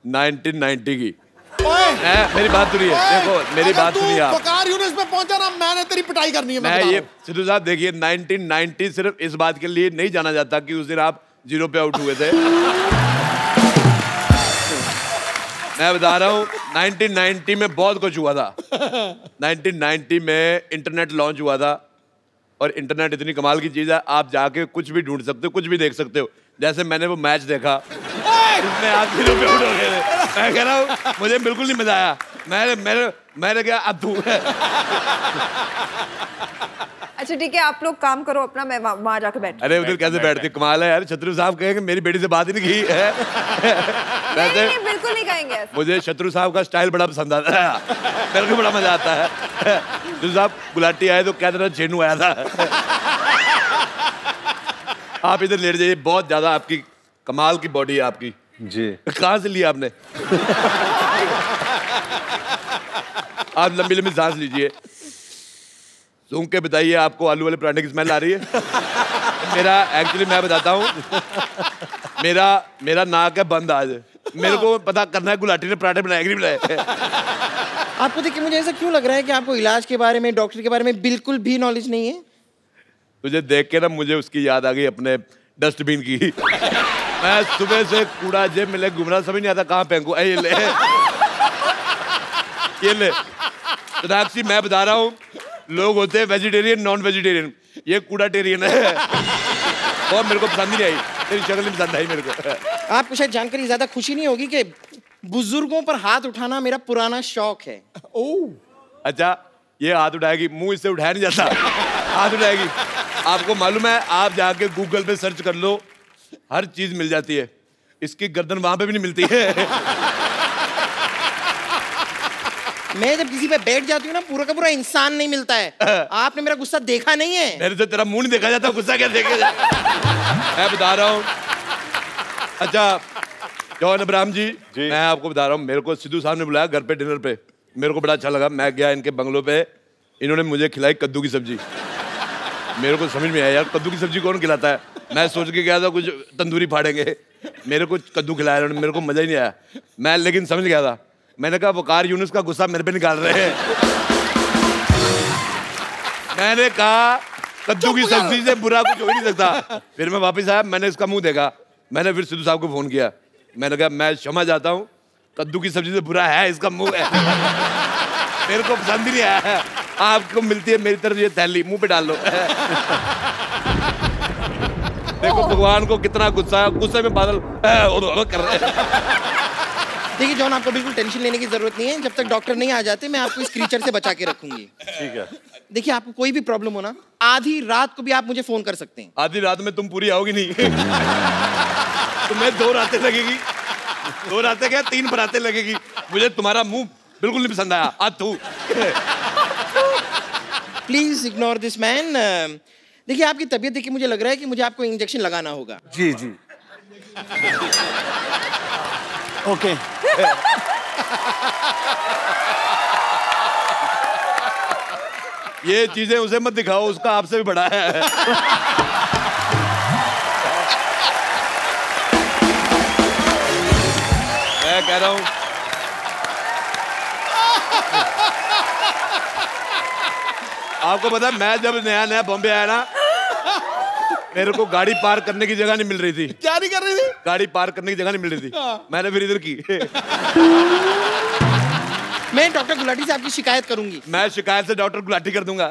1990 की। मेरी बात सुनिए, देखो मेरी बात सुनिए आप। वकार यूनिस में पहुंचा ना, मैंने तेरी पिटाई करनी है। मैं ये सिद्धू साहब देखिए 1990 सिर्फ इस बात के लिए नहीं जाना जाता कि उस दिन आप 0 पे आउट हुए थे। मैं बता रहा हूँ 1990 में बहुत कुछ हुआ था। 1990 में इंटरनेट लॉन्च हुआ था और इंटरनेट इतनी कमाल की चीज है, आप जाके कुछ भी ढूंढ सकते हो, कुछ भी देख सकते हो। जैसे मैंने वो मैच देखा, इसमें आप 0 पे आउट हो गए थे। मैं कह रहा हूँ मुझे बिल्कुल नहीं मजा आया। मैंने क्या अब तू अच्छा ठीक है, आप लोग काम करो अपना, मैं वहाँ जाकर बैठ। अरे उधर कैसे बैठती, कमाल है यार। शत्रु साहब कहेंगे मेरी बेटी से बात ही नहीं की है। वैसे नहीं, बिल्कुल नहीं कहेंगे ऐसा। मुझे शत्रु साहब का स्टाइल बड़ा पसंद आता है, मेरे को बड़ा मजा आता है। शत्रु साहब गुलाटी आए तो क्या तरह छेनू आया था। आप इधर लेट जाइए, बहुत ज्यादा आपकी कमाल की बॉडी है आपकी। जी कहाँ से लिया आपने? आप लंबी लंबी सांस लीजिए, सूंघ के बताइए आपको आलू वाले पराठे की स्मेल आ रही है? मेरा एक्चुअली मैं बताता हूँ, मेरा नाक है बंद आज। मेरे को पता करना है गुलाटी ने पराठे बनाए कि नहीं बनाए। आपको देखिए मुझे ऐसा क्यों लग रहा है कि आपको इलाज के बारे में, डॉक्टर के बारे में बिल्कुल भी नॉलेज नहीं है? तुझे देख के ना मुझे उसकी याद आ गई, अपने डस्टबिन की। मैं सुबह से कूड़ा जेब में ले घूम रहा, समझ नहीं आता कहाँ फेंकूं। ये ले ये ले। सोनाक्षी मैं बता रहा हूँ, लोग होते हैं वेजिटेरियन नॉन वेजिटेरियन, ये कूड़ाटेरियन है। और मेरे को पसंद ही नहीं आई, तेरी शक्ल नहीं पसंद आई मेरे को। आपको शायद जानकर ज्यादा खुशी नहीं होगी कि बुजुर्गों पर हाथ उठाना मेरा पुराना शौक है। ओह अच्छा, ये हाथ उठाएगी, मुंह इससे उठाया नहीं जाता, हाथ उठाएगी। आपको मालूम है, आप जाके गूगल पे सर्च कर लो, हर चीज मिल जाती है। इसकी गर्दन वहां पे भी नहीं मिलती है। मैं जब किसी पे बैठ जाती हूँ ना, पूरा का पूरा इंसान नहीं मिलता है। आपने मेरा गुस्सा देखा नहीं है। मेरे से तेरा मुंह नहीं देखा जाता, गुस्सा क्या देखे जाता? मैं बता रहा हूँ। अच्छा जॉन अब्राहम जी, मैं आपको बता रहा हूँ, मेरे को सिद्धू साहब ने बुलाया घर पे डिनर पे, मेरे को बड़ा अच्छा लगा। मैं गया इनके बंगलों पे, इन्होंने मुझे खिलाई कद्दू की सब्जी। मेरे को समझ में आया यार कद्दू की सब्जी कौन खिलाता है। मैं सोच के गया था कुछ तंदूरी फाड़ेंगे, मेरे को कद्दू खिलाया उन्होंने, मेरे को मजा ही नहीं आया। मैं लेकिन समझ गया था, मैंने कहा वकार यूनुस का गुस्सा मेरे पे निकाल रहे हैं। मैंने कहा कद्दू की सब्जी से बुरा कुछ हो ही नहीं सकता। फिर मैं वापस आया, मैंने इसका मुंह देखा, मैंने फिर सिद्धू साहब को फोन किया, मैंने कहा मैं क्षमा चाहता हूँ, कद्दू की सब्जी से बुरा है इसका मुंह है। मेरे को पसंद ही नहीं आया। आपको मिलती है मेरी तरफ ये थैली, मुंह पे डाल लो। देखो भगवान को कितना गुस्सा है, गुस्से में बादल कर रहे हैं। देखिए जॉन, आपको बिल्कुल टेंशन लेने की जरूरत नहीं है। जब तक डॉक्टर नहीं आ जाते, मैं आपको इस क्रीचर से बचा के रखूंगी। ठीक है। देखिए आपको कोई भी प्रॉब्लम हो ना, आधी रात को भी आप मुझे फोन कर सकते हैं। आधी रात में तुम पूरी आओगी नहीं। तुम्हें 2 रातें लगेगी, 2 रातें क्या 3 बरातें लगेगी। मुझे तुम्हारा मुंह बिल्कुल नहीं पसंद आया। आज तू प्लीज इग्नोर दिस मैन। देखिए आपकी तबीयत देख के मुझे लग रहा है कि मुझे आपको इंजेक्शन लगाना होगा। जी जी ओके। ये चीजें उसे मत दिखाओ, उसका आपसे भी बड़ा है। मैं कह रहा हूं आपको पता है, मैं जब नया नया बॉम्बे आया ना, मेरे को गाड़ी पार्क करने की जगह नहीं मिल रही थी। क्या नहीं कर रही थी? गाड़ी पार्क करने की जगह नहीं मिल रही थी। मैंने फिर इधर की। मैं डॉक्टर गुलाटी से आपकी शिकायत करूंगी। मैं शिकायत से डॉक्टर गुलाटी कर दूंगा।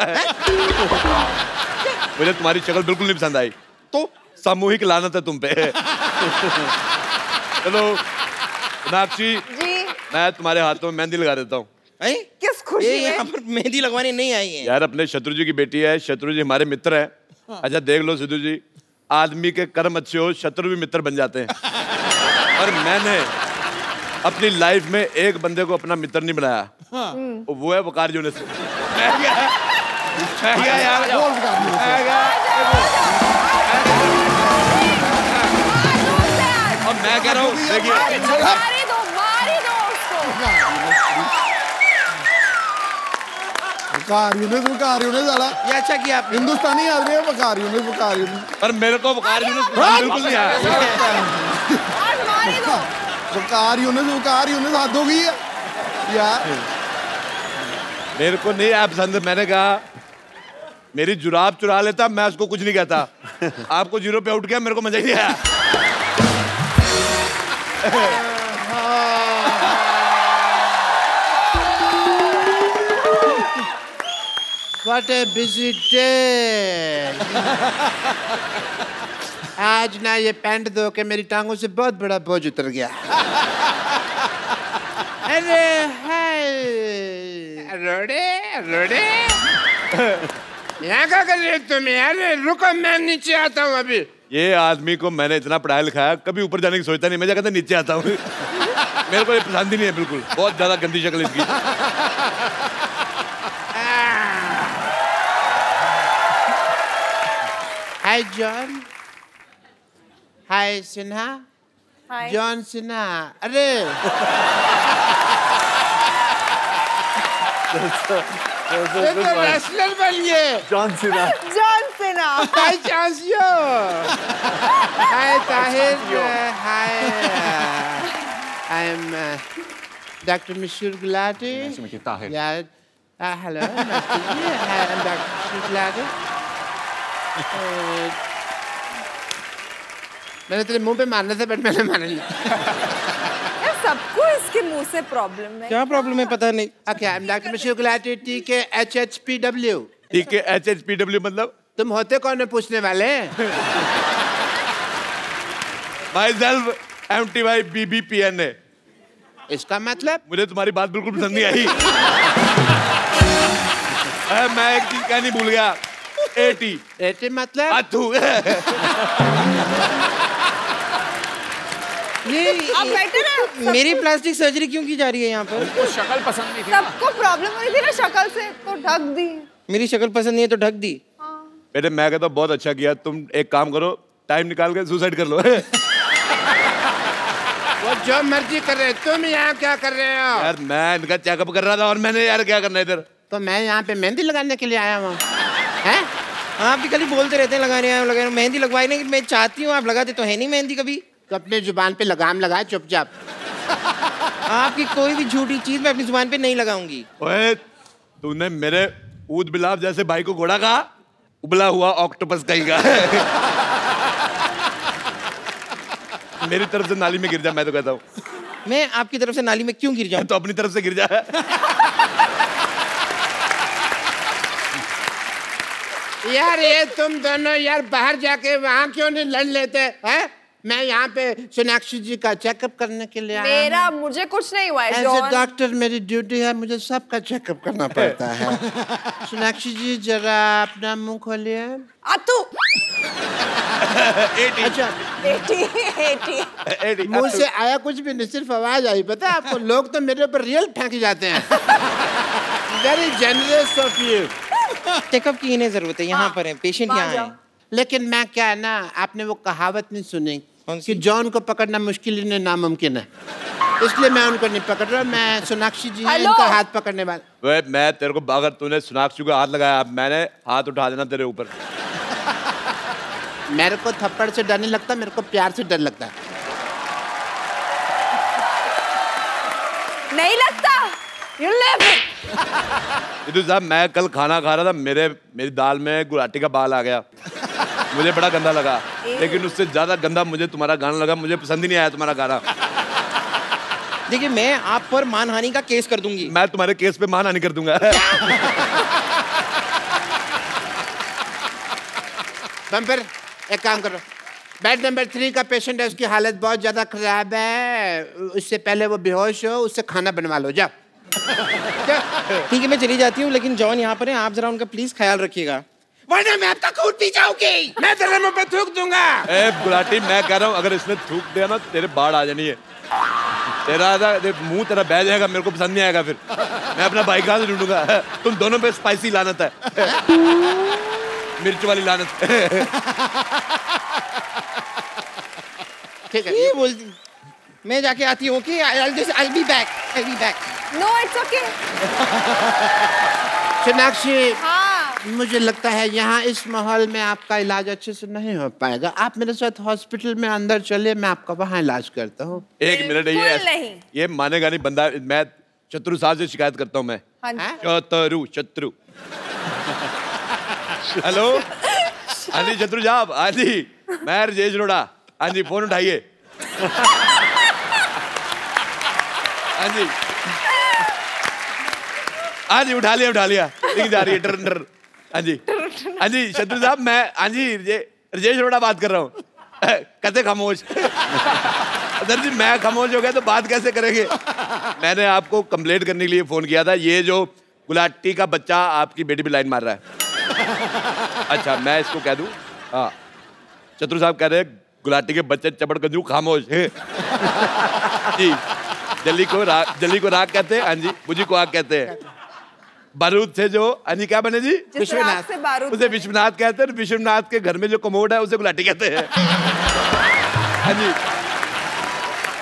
मुझे तुम्हारी शक्ल बिल्कुल नहीं पसंद आई, तो सामूहिक लानत है तुम पे। चलो सोनाक्षी जी, मैं तुम्हारे हाथों में मेहंदी लगा देता हूँ। किस खुशी में? यहाँ पर मेहंदी लगवाने नहीं आई है। यार अपने शत्रु जी की बेटी है, शत्रु जी हमारे मित्र हैं। अच्छा देख लो सिद्धू जी, आदमी के कर्म अच्छे हो, शत्रु भी मित्र बन जाते हैं। और मैंने अपनी लाइफ में एक बंदे को अपना मित्र नहीं बनाया, वो है वकार यूनुस। और मैं कह रहा हूँ देखिए, वकार यूनुस साला, ये अच्छा किया आपने। हिंदुस्तानी आदमी है वकार यूनुस। पर मेरे को वकार यूनुस बिल्कुल नहीं आया। वकार यूनुस हद हो गई है। यार मेरे को नहीं आया पसंद। मैंने कहा मेरी जुराब चुरा लेता, मैं उसको कुछ नहीं कहता। आपको 0 पे आउट किया, मेरे को मजा ही नहीं आया। What a busy day. आज ना ये पैंट धो के मेरी टांगों से बहुत बड़ा बोझ उतर गया। अरे हाय रोड़े रोड़े यहाँ क्या कर रहे हो तुम यार? रुको मैं नीचे आता हूँ अभी। ये आदमी को मैंने इतना पढ़ाया लिखाया, कभी ऊपर जाने की सोचता नहीं। मैं क्या कहता नीचे आता हूँ। मेरे को ये पसंद ही नहीं है बिल्कुल। बहुत ज्यादा गंदी शक्ल इसकी। Hi John. Hi Sinha. John Sinha. अरे रेसलर बनिए। John Sinha. John Sinha. Hi चांसियो। Hi Tahir. Hi I am doctor Mashoor Gulati. Tahir. यार hello. I am doctor Mashoor Gulati. मैंने तेरे मुंह पे मारने से बट मैंने मारा नहीं। यार सबको इसके मुंह से प्रॉब्लम है। क्या प्रॉब्लम है पता नहीं। Okay I am doctor Mashoor Gulati TKHHPW। TKHHPW मतलब? तुम होते कौन है पूछने वाले? Myself MTY BBPNA। इसका मतलब? मुझे तुम्हारी बात बिल्कुल पसंद नहीं आई। मैं एक चीज कहनी भूल गया। 80 मतलब? ये आप बेटर है। मेरी प्लास्टिक सर्जरी क्यों की जा रही है यहाँ पर? उनको शक्ल पसंद नहीं थी। सबको प्रॉब्लम हो रही थी ना शक्ल से, तो ढक दी। मेरी शक्ल पसंद नहीं है तो ढक दी। बेटे मैं कहता बहुत अच्छा किया। तुम एक काम करो, टाइम निकाल के सुसाइड कर लो। वो जो मर्जी कर रहे हो, तुम यहाँ क्या कर रहे हो? यार मैं इनका चेकअप कर रहा था और मैंने यार क्या करना है इधर। तो मैं यहाँ पे मेहंदी लगाने के लिए आया हूँ। हैं? आप भी कल बोलते रहते हैं लगा रहे हैं लगा रहे हैं। मेहंदी लगवाई नहीं, मैं चाहती हूँ आप लगाते तो है नहीं मेहंदी कभी। तो अपने जुबान पे लगाम लगाए चुपचाप। आपकी कोई भी झूठी चीज मैं अपनी जुबान पे नहीं लगाऊंगी। ओए तूने मेरे ऊद बिलाव जैसे भाई को घोड़ा कहा, उबला हुआ ऑक्टोपस कहीं का। मेरी तरफ से नाली में गिर जा, मैं तो कहता हूँ। मैं आपकी तरफ से नाली में क्यों गिर जाऊं? तो अपनी तरफ से गिर जा। यार ये तुम दोनों यार बाहर जाके वहाँ क्यों नहीं लड़ लेते हैं? मैं यहाँ पे सोनाक्षी जी का चेकअप करने के लिए आया। मुझे कुछ नहीं हुआ है। एज ए डॉक्टर मेरी ड्यूटी है, मुझे सबका चेकअप करना पड़ता है। सोनाक्षी जी जरा अपना मुंह खोलिए। अच्छा 80 मुंह से आया कुछ भी नहीं, सिर्फ आवाज आई। पता है आपको, लोग तो मेरे ऊपर रियल फेंक जाते हैं। Very generous of you. Checkup की इन्हें जरूरत है, यहाँ पर है पेशेंट यहाँ है। लेकिन मैं क्या है ना, आपने वो कहावत नहीं सुनी कि जॉन को पकड़ना मुश्किल नहीं नामुमकिन है, इसलिए मैं उनको नहीं पकड़ रहा। मैं सोनाक्षी जी इनका हाथ पकड़ने वाला। वे मैं तेरे को, अगर तूने सोनाक्षी को हाथ लगाया, मैंने हाथ उठा देना तेरे ऊपर। मेरे को थप्पड़ से डर नहीं लगता, मेरे को प्यार से डर लगता है। नहीं लगता? You live it. इधर साहब मैं कल खाना खा रहा था, मेरी दाल में गुलाटी का बाल आ गया। मुझे बड़ा गंदा लगा, लेकिन उससे ज्यादा गंदा मुझे तुम्हारा गाना लगा। मुझे पसंद ही नहीं आया तुम्हारा गाना। देखिए मैं आप पर मानहानि का केस कर दूंगी। मैं तुम्हारे केस पे मानहानि कर दूंगा। बम्पर एक काम करो, बेड नंबर 3 का पेशेंट है, उसकी हालत बहुत ज्यादा खराब है। उससे पहले वो बेहोश हो, उससे खाना बनवा लो। जाओ। ठीक है मैं चली जाती हूँ, लेकिन जॉन यहाँ पर है, आप जरा उनका प्लीज ख्याल रखिएगा, वरना मैं आपका खून पी जाऊंगी। मैं तेरे मुंह पे थूक दूंगा। ए गुलाटी मैं कह रहा हूँ, अगर इसने थूक दिया ना तेरे बाढ़ आ जानी है। तेरा मुंह तेरा बह जाएगा, मेरे को पसंद नहीं आएगा। फिर मैं अपना भाई कहाँ से ढूंढूंगा? तुम दोनों पे स्पाइसी लानत है, मिर्च वाली लानत। ठीक है ये बोलती मैं जाके आती हूँ कि I'll be back. No, it's okay. Sonakshi, हाँ। मुझे लगता है यहाँ इस माहौल में आपका इलाज अच्छे से नहीं हो पाएगा। आप मेरे साथ हॉस्पिटल में अंदर चलिए, मैं आपका वहाँ इलाज करता हूँ। एक मिनट, ये मानेगा नहीं बंदा। मैं शत्रु साहब से शिकायत करता हूँ मैं। हाँ जी। शत्रु हेलो, हाँ जी शत्रु साहब, हाँ जी मैं राजेश रोड़ा, हाँ जी फोन उठाइए। हाँ जी हाँ जी उठा लिया लिख जा रही है डर। हाँ जी शत्रु साहब मैं, हाँ जी राजेश रोड़ा बात कर रहा हूँ। कैसे खामोश? सर जी मैं खामोश हो गया तो बात कैसे करेंगे? मैंने आपको कंप्लेंट करने के लिए फोन किया था, ये जो गुलाटी का बच्चा आपकी बेटी पे लाइन मार रहा है। अच्छा मैं इसको कह दूं? हाँ शत्रु साहब कह रहे हैं गुलाटी के बच्चे चपड़ कंजू खामोश। जी जल्दी को राग कहते हैं, हाँ जी मुझी को आग कहते हैं। बारूद से जो अन्य क्या बने जी? विश्वनाथ। उसे विश्वनाथ कहते हैं। विश्वनाथ के घर में जो कमोड है उसे गुलाटी कहते हैं। हाँ जी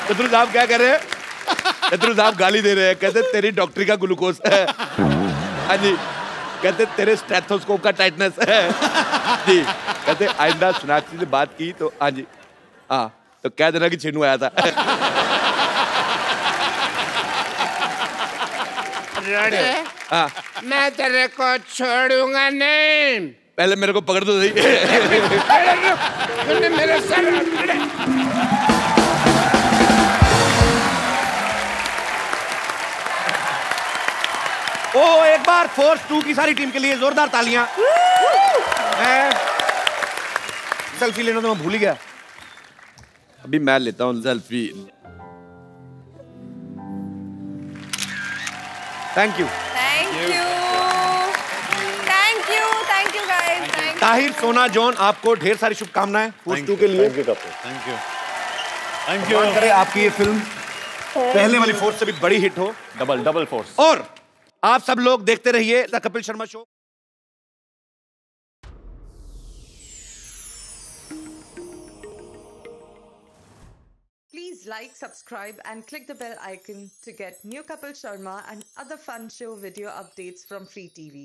शत्रु साहब क्या कह रहे हैं? शत्रु साहब गाली दे रहे हैं, कहते तेरी डॉक्टरी का ग्लूकोज है। हाँ जी कहते तेरे स्टेथोस्कोप का टाइटनेस है। जी कहते आइंदा सोनाक्षी से बात की तो हाँ जी हाँ तो कह देना कि छीनू आया था। हाँ मैं तेरे को छोड़ूंगा नहीं। पहले मेरे को पकड़ दो सही। मेरे सर ओ एक बार फोर्स 2 की सारी टीम के लिए जोरदार तालियां। मैं सेल्फी लेना तो मैं भूल ही गया, अभी मैं लेता हूँ selfie. Thank you guys. Tahir, सोना, जॉन आपको ढेर सारी शुभकामनाएं फोर्स 2 के लिए। Thank you. भगवान करे आपकी ये फिल्म पहले वाली फोर्स से भी बड़ी हिट हो। Double force. और आप सब लोग देखते रहिए the Kapil Sharma show. Please like, subscribe and click the bell icon to get new Kapil Sharma and other fun show video updates from Free TV.